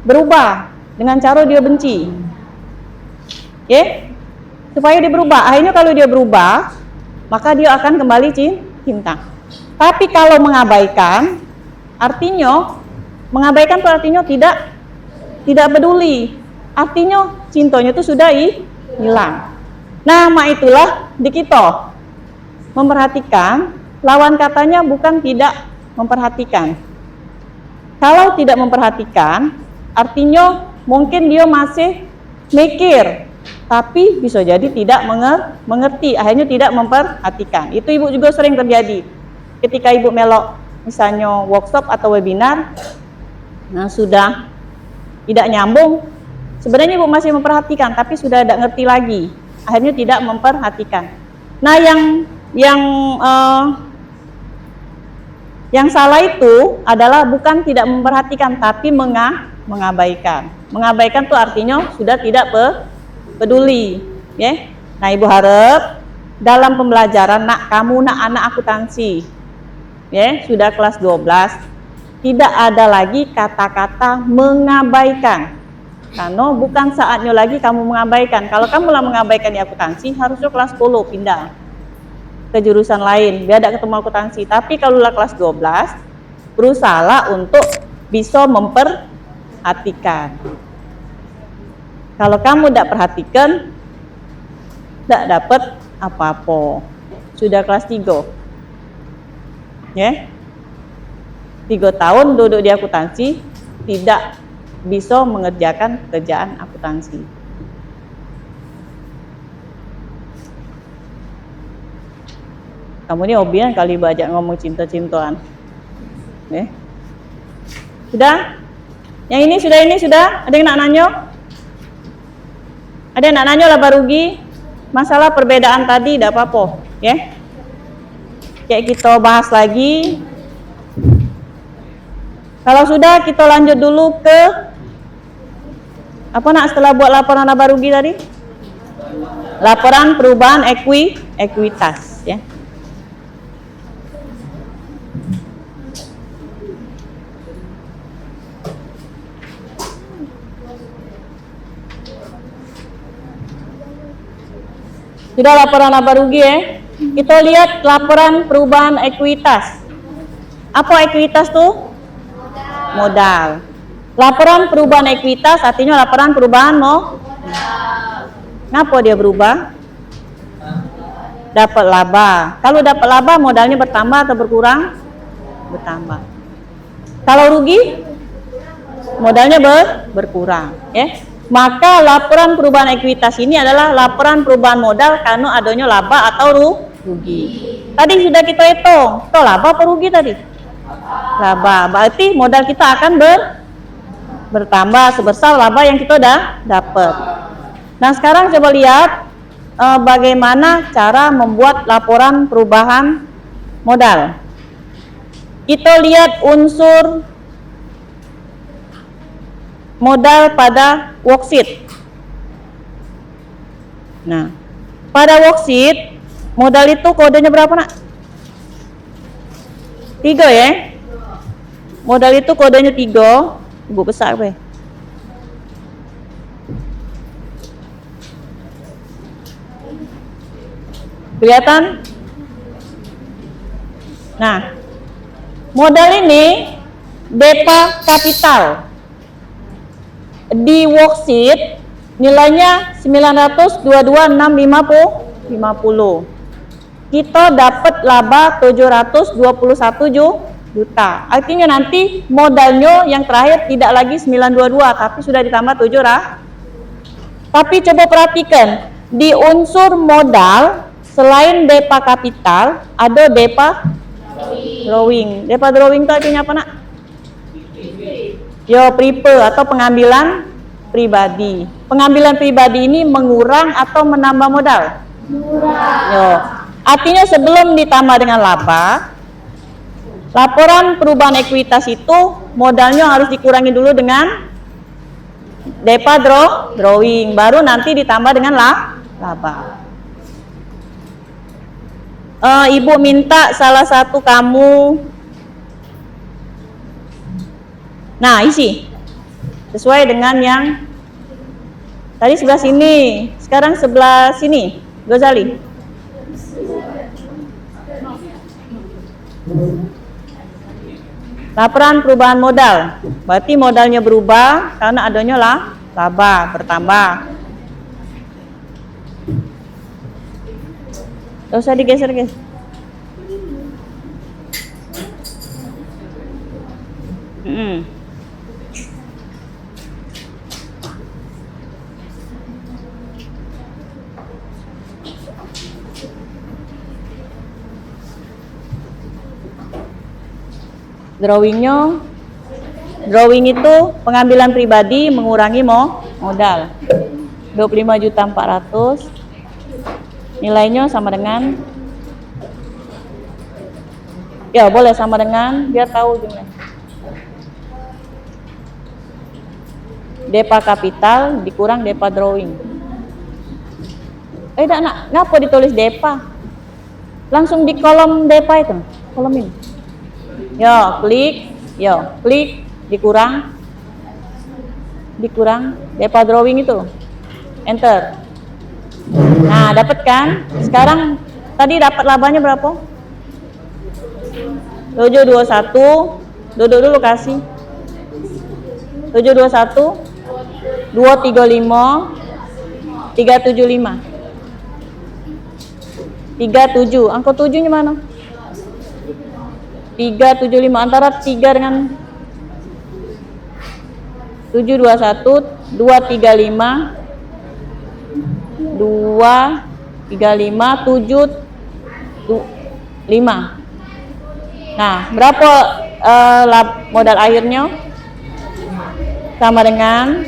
berubah dengan cara dia benci. Supaya dia berubah. Akhirnya kalau dia berubah, maka dia akan kembali cinta. Tapi kalau mengabaikan, artinya mengabaikan itu artinya tidak peduli. Artinya cintanya itu sudah hilang. Nama itulah di kita memperhatikan, lawan katanya bukan tidak memperhatikan. Kalau tidak memperhatikan, artinya mungkin dia masih mikir, tapi bisa jadi tidak mengerti, akhirnya tidak memperhatikan. Itu ibu juga sering terjadi. Ketika ibu melok misalnya workshop atau webinar, nah sudah tidak nyambung, sebenarnya ibu masih memperhatikan, tapi sudah tidak ngerti lagi, akhirnya tidak memperhatikan. Nah yang salah itu adalah bukan tidak memperhatikan, tapi mengabaikan. Mengabaikan itu artinya sudah tidak peduli. Nah ibu harap dalam pembelajaran kamu anak akuntansi, sudah kelas 12, tidak ada lagi kata-kata mengabaikan. Karena bukan saatnya lagi kamu mengabaikan. Kalau kamu lah mengabaikan di akuntansi, harusnya kelas 10 pindah ke jurusan lain, biar tidak ketemu akuntansi. Tapi kalau lah kelas 12, berusahalah untuk bisa memperhatikan. Kalau kamu tidak perhatikan, tidak dapat apa-apa. Sudah kelas 3, 3 tahun duduk di akuntansi, tidak bisa mengerjakan pekerjaan akuntansi. Kamu ini hobian kali bajak ngomong cinta-cintaan. Sudah? Yang ini sudah? Ada yang nak nanya? Ada yang nak nanya lah Barugi? Masalah perbedaan tadi tidak apa-apa, Kayak kita bahas lagi. Kalau sudah, kita lanjut dulu ke setelah buat laporan laba rugi tadi? Laporan perubahan ekuitas, Sudah laporan laba rugi Kita lihat laporan perubahan ekuitas. Apa ekuitas tuh? Modal. Laporan perubahan ekuitas artinya laporan perubahan Ngapa dia berubah? Dapat laba. Kalau dapat laba modalnya bertambah atau berkurang? Bertambah. Kalau rugi modalnya berkurang, Maka laporan perubahan ekuitas ini adalah laporan perubahan modal karena adanya laba atau rugi. Tadi sudah kita hitung, toh laba atau rugi tadi? Laba. Berarti modal kita akan bertambah sebesar laba yang kita udah dapat. Nah sekarang coba lihat bagaimana cara membuat laporan perubahan modal. Kita lihat unsur modal pada worksheet. Nah, pada worksheet modal itu kodenya berapa nak? 3 Modal itu kodenya 3. Ibu besar be. Kelihatan? Nah, modal ini DEPA kapital. Di worksheet nilainya 922.650. Kita dapat laba 721 juta. Artinya nanti modalnya yang terakhir tidak lagi 922 tapi sudah ditambah 700. Tapi coba perhatikan, di unsur modal selain DEPA kapital ada DEPA drawing. DEPA drawing itu artinya apa nak? Prepay atau pengambilan pribadi. Pengambilan pribadi ini mengurang atau menambah modal? Mengurang. Artinya sebelum ditambah dengan laba, laporan perubahan ekuitas itu modalnya harus dikurangi dulu dengan DEPA drawing, baru nanti ditambah dengan laba. Ibu minta salah satu kamu. Nah, isi sesuai dengan yang tadi sebelah sini, sekarang sebelah sini, Gozali. Laporan perubahan modal, berarti modalnya berubah karena adanya laba bertambah. Gak usah digeser guys. Drawing itu pengambilan pribadi mengurangi modal 25.400.000, nilainya sama dengan, ya boleh sama dengan, biar tahu jumlah. Depa kapital dikurang depa drawing. Ngapa ditulis depa? Langsung di kolom depa itu, kolom ini. Yo, klik, dikurang depa drawing itu. Enter. Nah, dapat kan? Sekarang tadi dapat labanya berapa? 721. Duduk dulu kasih. 721 235 375. 37. Angka 7-nya mana? 375, antara 3 dengan 721 235 7 5. Nah, berapa modal akhirnya? Sama dengan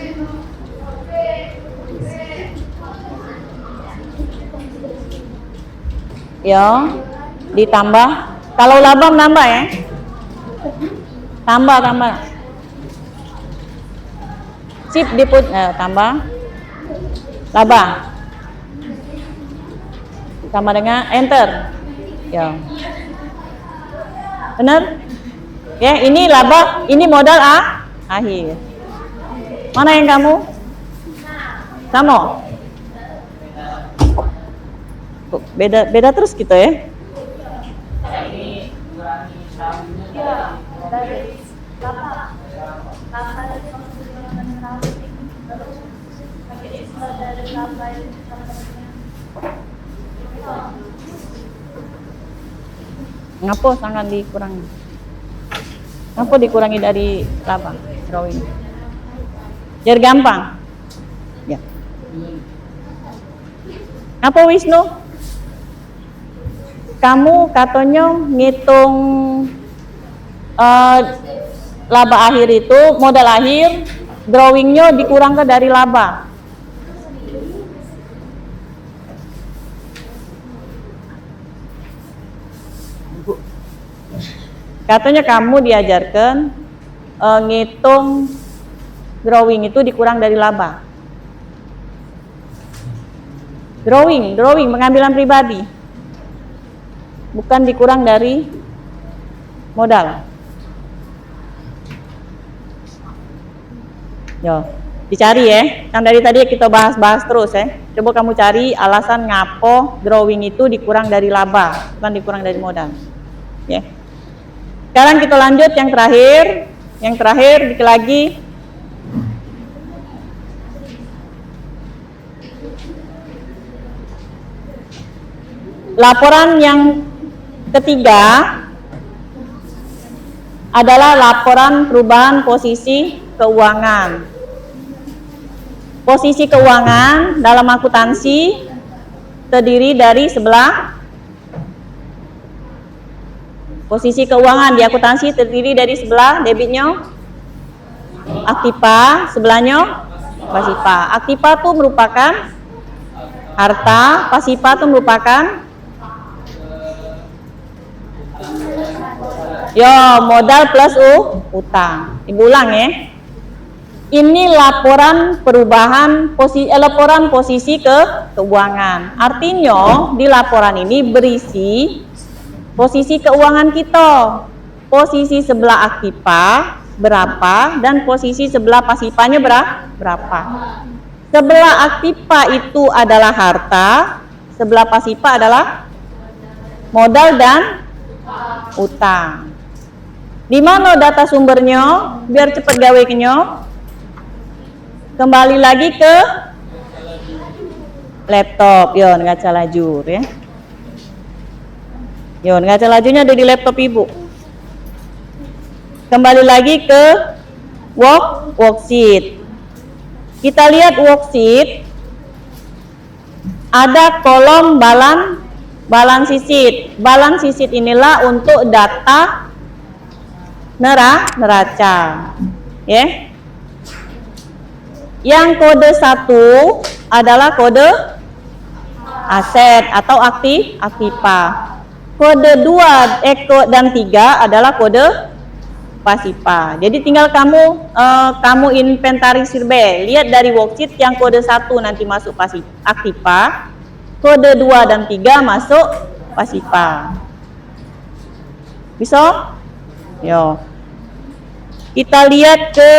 ya, ditambah. Kalau laba menambah ya, tambah sip diput, tambah laba sama dengan enter ya, benar ya. Ini laba, ini modal akhir. Mana yang kamu sama? Beda terus gitu ya. Ini mengurangi sahamnya Dari laba Ngapa sangat dikurangi? Ngapa dikurangi dari laba drawing? Biar gampang. Ya. Apa Wisnu? Kamu katanya ngitung laba akhir itu, modal akhir, drawingnya dikurangkan dari laba. Katanya kamu diajarkan ngitung drawing itu dikurang dari laba. Drawing pengambilan pribadi, bukan dikurang dari modal. Yo, dicari ya. Yang dari tadi kita bahas terus ya. Coba kamu cari alasan ngapo drawing itu dikurang dari laba, bukan dikurang dari modal. Ya. Sekarang kita lanjut yang terakhir. Yang terakhir dikit lagi. Laporan yang ketiga adalah laporan perubahan posisi keuangan. Posisi keuangan dalam akuntansi terdiri dari sebelah. Posisi keuangan di akuntansi terdiri dari sebelah debitnya aktiva, sebelahnya pasiva. Aktiva itu merupakan harta, pasiva itu merupakan modal plus utang. Ibu ulang ya. Ini laporan perubahan laporan posisi keuangan. Artinya di laporan ini berisi posisi keuangan kita, posisi sebelah aktiva berapa dan posisi sebelah pasifanya berapa. Sebelah aktiva itu adalah harta, sebelah pasifa adalah modal dan utang. Di mana data sumbernya? Biar cepat gawe kenyo. Kembali lagi ke laptop. Yon, ngaca lajur ya. Yon, ngaca lajurnya ada di laptop ibu. Kembali lagi ke worksheet. Kita lihat worksheet. Ada kolom balance sheet. Balance sheet inilah untuk data neraca. Ya. Yang kode 1 adalah kode aset atau aktiva. Kode 2 dan 3 adalah kode pasifa. Jadi tinggal kamu inventarisir be. Lihat dari worksheet yang kode 1 nanti masuk aktiva, kode 2 dan 3 masuk pasifa. Bisa? Yo. Kita lihat ke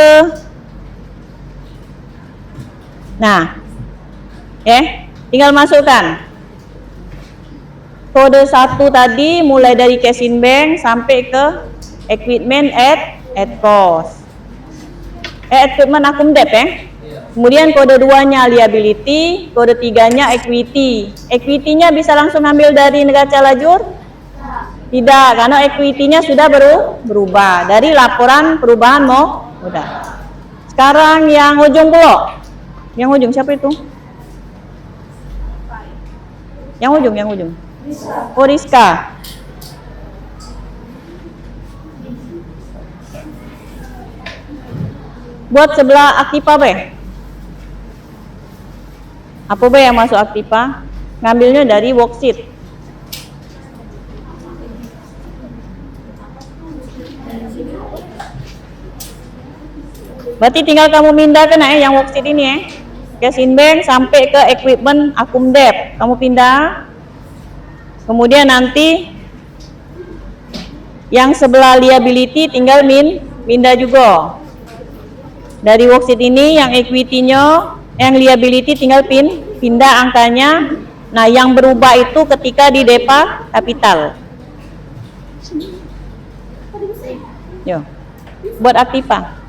tinggal masukkan kode 1 tadi mulai dari cash in bank sampai ke equipment at cost. Equipment akum debt ya. Kemudian kode 2-nya liability, kode 3-nya equity. Equity-nya bisa langsung ambil dari neraca lajur? Tidak, karena equity-nya sudah berubah dari laporan perubahan modal. Sekarang yang ujung pula. Yang ujung siapa itu? Yang ujung. Oh, Rizka. Buat sebelah aktiva be. Apa be yang masuk aktiva? Ngambilnya dari worksheet. Berarti tinggal kamu pindahkan yang worksheet ini ya. Cash in bank sampai ke equipment akum debt. Kamu pindah. Kemudian nanti yang sebelah liability tinggal pindah juga. Dari worksheet ini yang equity-nya, yang liability tinggal pindah angkanya. Nah, yang berubah itu ketika di depa kapital. Yo. Buat aktiva.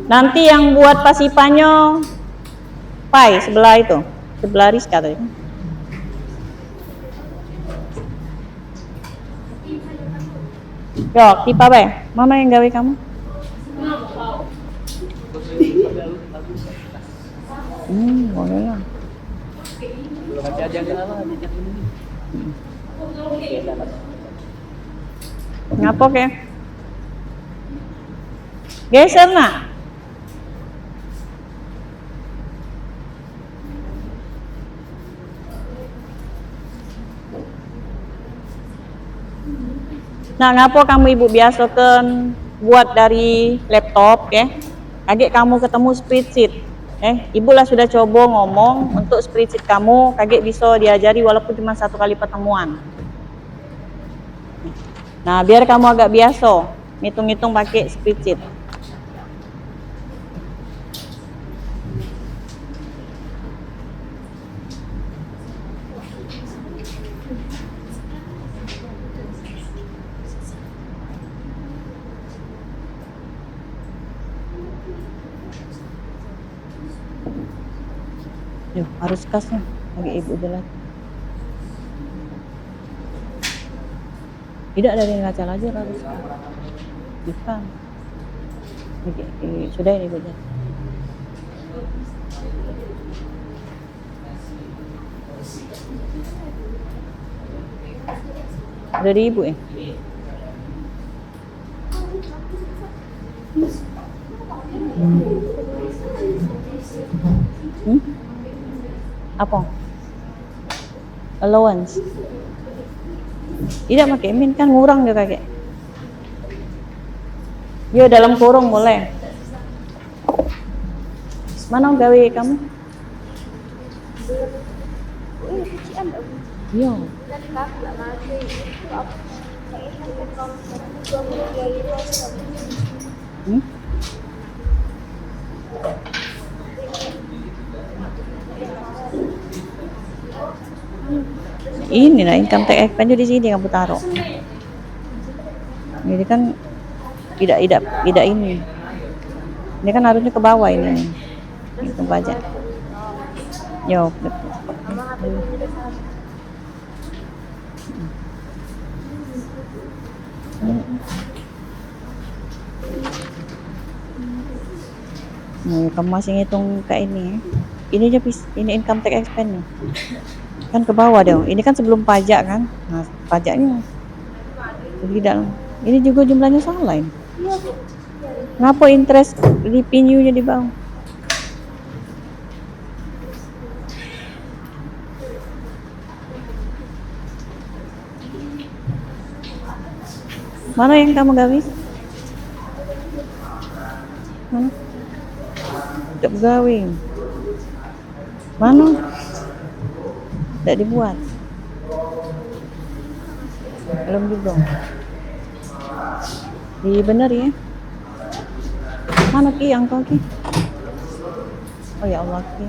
Nanti yang buat pasifanya pai sebelah itu, sebelah Rizka tadi. Yo, tipe apa ya? Mama yang gawe kamu? Boleh lah. Ngapa ke? Geser nak. Nah, ngapa kamu ibu biasakan buat dari laptop ya? Kaget kamu ketemu spreadsheet. Ibu lah sudah coba ngomong untuk spreadsheet kamu, kaget bisa diajari walaupun cuma 1 kali pertemuan. Nah, biar kamu agak biasa ngitung-ngitung pakai spreadsheet. Duh, harus kasnya bagi ibu jelas. Tidak dari neraca lajur harus. Bukan. Sudah ini ibu jelas. Dari ibu ya. Apa? Allowance. Tidak pakai min kan ngurang dia kakek. Yo dalam kurung boleh. Mana gawe kamu? Yo. Ini lah income tax expense di sini kamu taruh. Ini kan tidak ini. Ini kan harusnya ke bawah ini. Itu pajak. Yo. Kamu masih ngitung kayak ini. Ini aja ini income tax expense nih. Kan ke bawah dong. Ini kan sebelum pajak kan. Nah, pajaknya tidak. Ini juga jumlahnya salah ini. Ngapa interest revenue-nya di bawah? Mana yang kamu gawe? Mana? Tidak gawe. Mana? Tidak dibuat. Belum juga. Iya benar ya. Mana Ki yang kau Ki? Oh ya Allah Ki.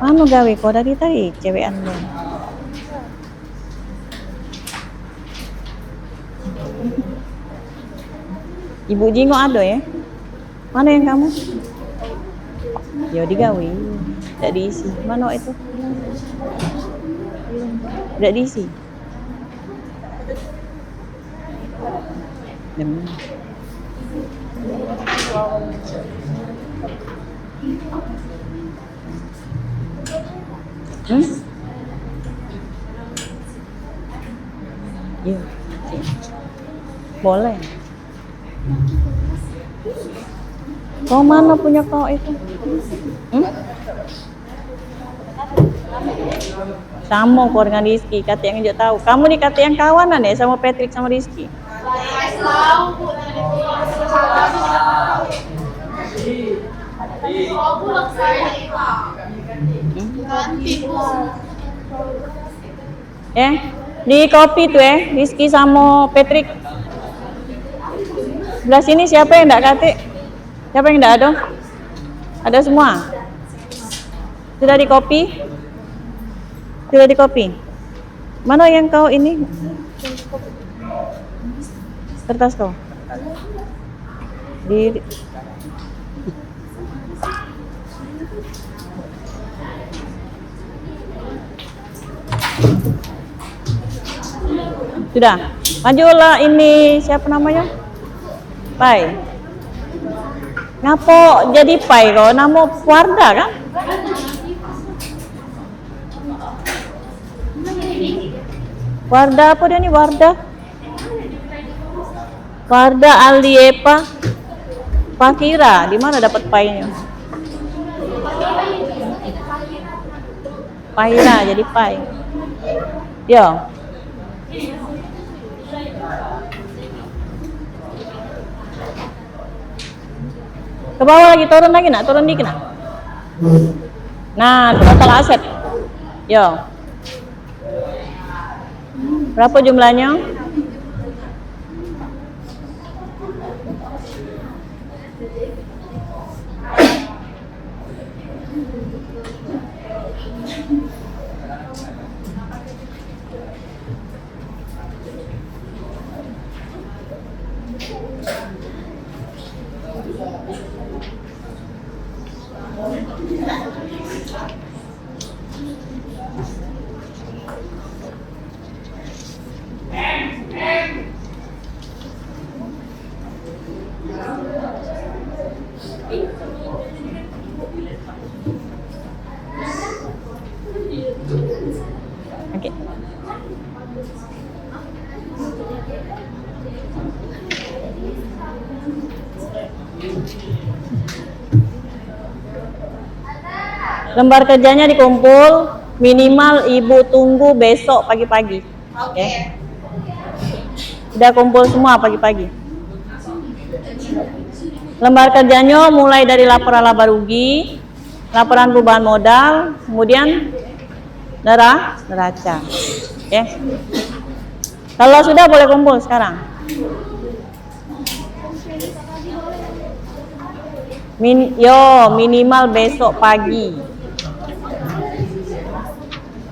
Anu gawe kau dari tadi cewekan lu. Ibu Jingo ada ya? Mana yang kamu? Ya digawe, tidak diisi. Mana itu? Tidak diisi. Iya. Boleh. Kau mana punya kau itu? Sama kau dengan Rizky, kata yang juga tahu. Kamu nih kata yang kawanan ya sama Patrick sama Rizky. Di kopi tuh Rizky sama Patrick. Sebelah sini siapa yang enggak kate? Siapa yang enggak ada? Ada semua? Sudah di kopi? Sudah di kopi? Mana yang kau ini? Kertas kau? Di Sudah. Majulah ini siapa namanya? Pai. Ngapo jadi Pai kau? Nama Warda kan? Warda apa dia nih Warda? Warda Aliepa Pakira. Di mana dapat Pai-nya? Paira jadi Pai. Yo. Ke bawah lagi, turun lagi nak, turun dikit nak. Nah, total aset. Yo. Berapa jumlahnya? Lembar kerjanya dikumpul, minimal ibu tunggu besok pagi-pagi. Oke. Udah kumpul semua pagi-pagi. Lembar kerjanya mulai dari laporan laba rugi, laporan perubahan modal, kemudian neraca. Oke. Kalau sudah boleh kumpul sekarang. Minimal besok pagi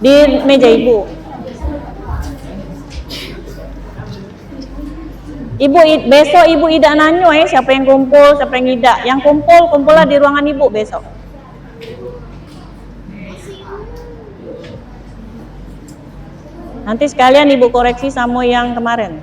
di meja ibu. Besok ibu tidak nanyo siapa yang kumpul, siapa yang tidak. Yang kumpullah di ruangan ibu besok. Nanti sekalian ibu koreksi sama yang kemarin.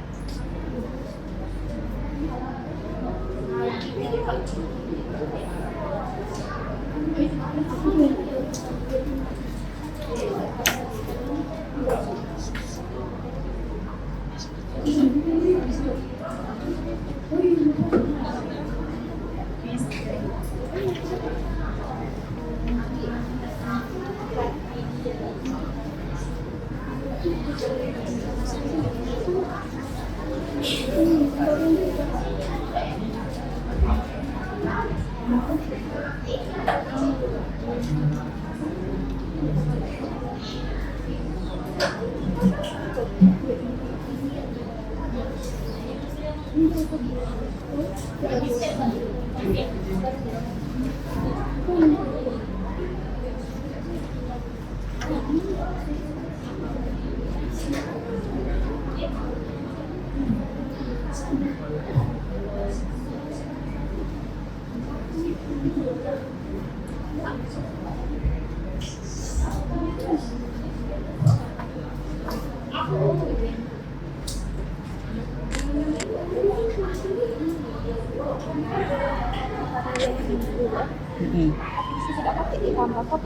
Tidak pakai ditambah kok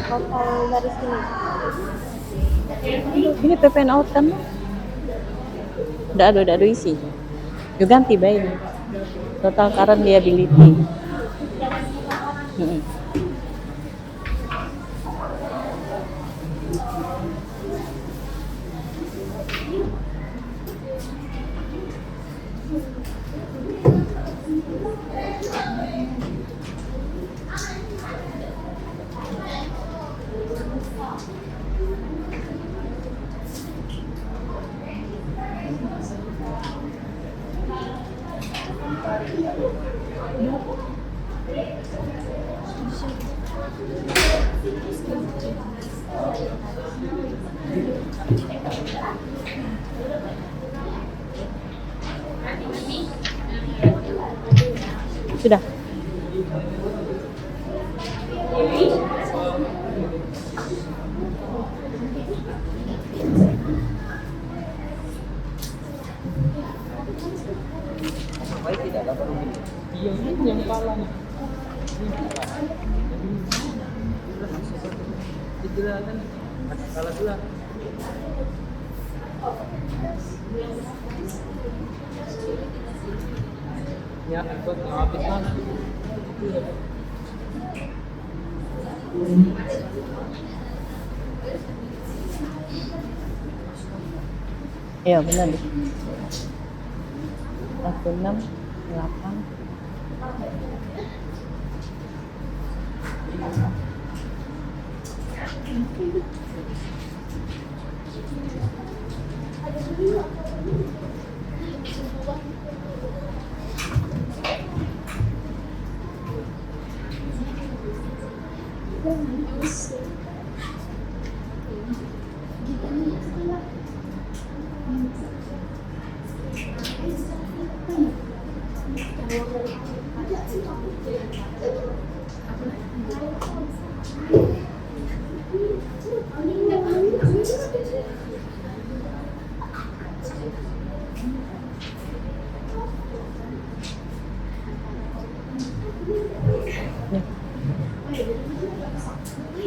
total dari sini. Ini PPN out kan? Udah ada isi. Yuk ganti baik. Total current liability. Sudah. Ya, ikut habis kan. Iya benar. 16, 8.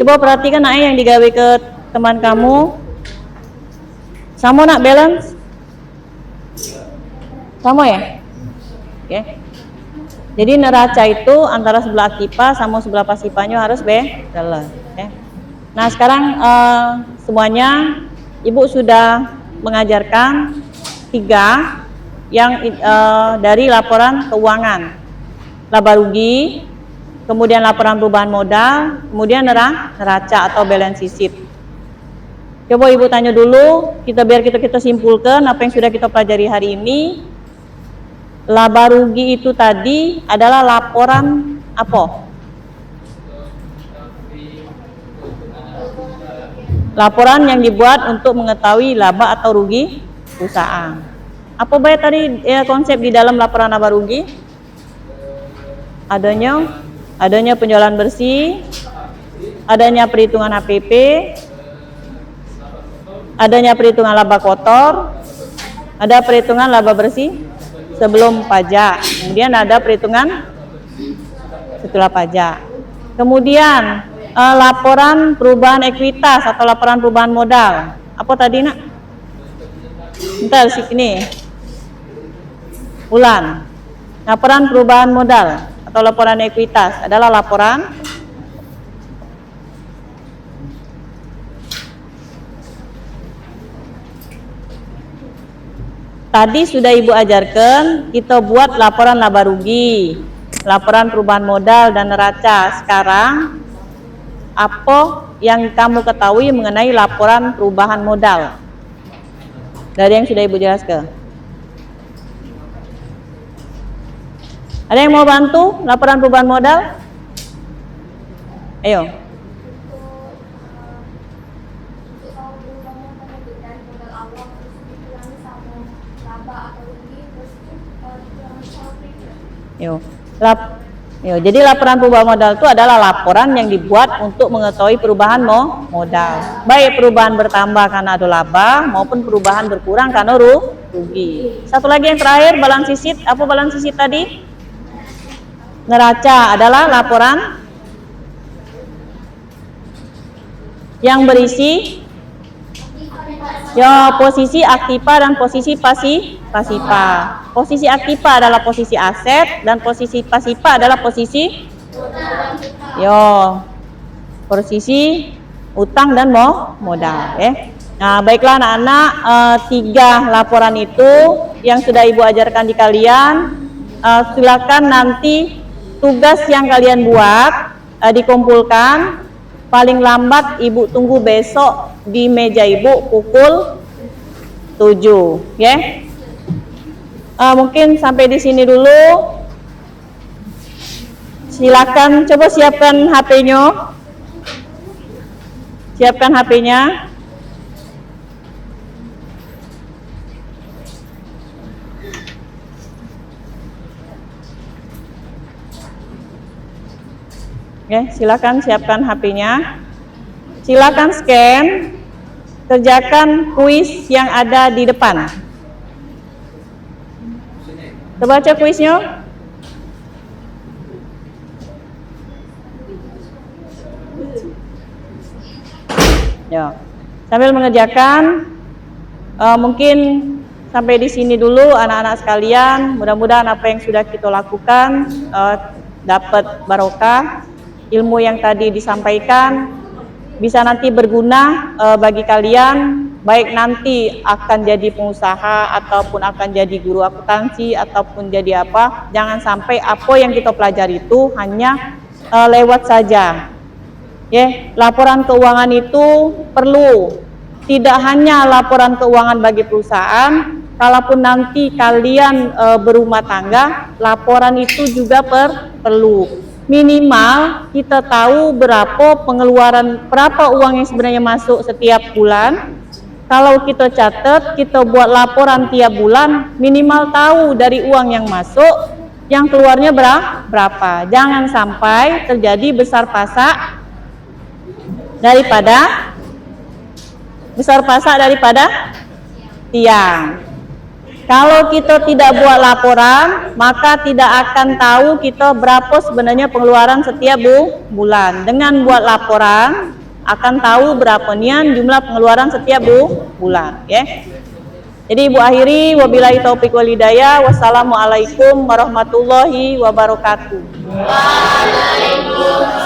Coba perhatikan nak yang digawe ke teman kamu. Sama nak balance? Sama ya? Oke. Jadi neraca itu antara sebelah aktiva sama sebelah pasifanya harus balance. Ya. Nah sekarang semuanya Ibu sudah mengajarkan 3 yang dari laporan keuangan, laba rugi, kemudian laporan perubahan modal, kemudian neraca atau balance sheet. Coba Ibu tanya dulu, biar kita simpulkan apa yang sudah kita pelajari hari ini. Laba rugi itu tadi adalah laporan apa? Laporan yang dibuat untuk mengetahui laba atau rugi perusahaan. Apa baik tadi konsep di dalam laporan laba rugi? Adanya penjualan bersih, adanya perhitungan HPP, adanya perhitungan laba kotor, ada perhitungan laba bersih sebelum pajak, kemudian ada perhitungan setelah pajak. Kemudian laporan perubahan ekuitas atau laporan perubahan modal. Apa tadi nak? Bentar sini. Ulan. Laporan perubahan modal atau laporan ekuitas adalah laporan tadi sudah Ibu ajarkan, kita buat laporan laba rugi, laporan perubahan modal dan neraca. Sekarang apa yang kamu ketahui mengenai laporan perubahan modal dari yang sudah Ibu jelaskan? Ada yang mau bantu laporan perubahan modal? Ayo. Jadi laporan perubahan modal itu adalah laporan yang dibuat untuk mengetahui perubahan modal, baik perubahan bertambah karena ada laba maupun perubahan berkurang karena rugi. Satu lagi yang terakhir, balance sheet. Apa balance sheet tadi? Neraca adalah laporan yang berisi posisi aktiva dan posisi pasifa. Posisi aktiva adalah posisi aset dan posisi pasifa adalah posisi posisi utang dan modal. Nah, baiklah anak-anak, 3 laporan itu yang sudah Ibu ajarkan di kalian. Silakan nanti tugas yang kalian buat dikumpulkan. Paling lambat Ibu tunggu besok di meja Ibu pukul 7, ya. Mungkin sampai di sini dulu. Silakan coba siapkan HP-nya. Siapkan HP-nya. Oke, silakan siapkan HP-nya. Silakan scan, kerjakan kuis yang ada di depan. Kita baca kuisnya. Sambil mengerjakan, mungkin sampai di sini dulu anak-anak sekalian. Mudah-mudahan apa yang sudah kita lakukan dapat barokah. Ilmu yang tadi disampaikan bisa nanti berguna bagi kalian, baik nanti akan jadi pengusaha ataupun akan jadi guru akuntansi ataupun jadi apa. Jangan sampai apa yang kita pelajari itu hanya lewat saja. Laporan keuangan itu perlu, tidak hanya laporan keuangan bagi perusahaan. Kalaupun nanti kalian berumah tangga, laporan itu juga perlu. Minimal kita tahu berapa pengeluaran, berapa uang yang sebenarnya masuk setiap bulan. Kalau kita catat, kita buat laporan tiap bulan, minimal tahu dari uang yang masuk, yang keluarnya berapa. Jangan sampai terjadi besar pasak daripada tiang. Kalau kita tidak buat laporan, maka tidak akan tahu kita berapa sebenarnya pengeluaran setiap bulan. Dengan buat laporan, akan tahu berapa nian jumlah pengeluaran setiap bulan. Jadi Ibu akhiri, wabillahi taufik wal hidayah. Wassalamualaikum warahmatullahi wabarakatuh. Waalaikumsalam.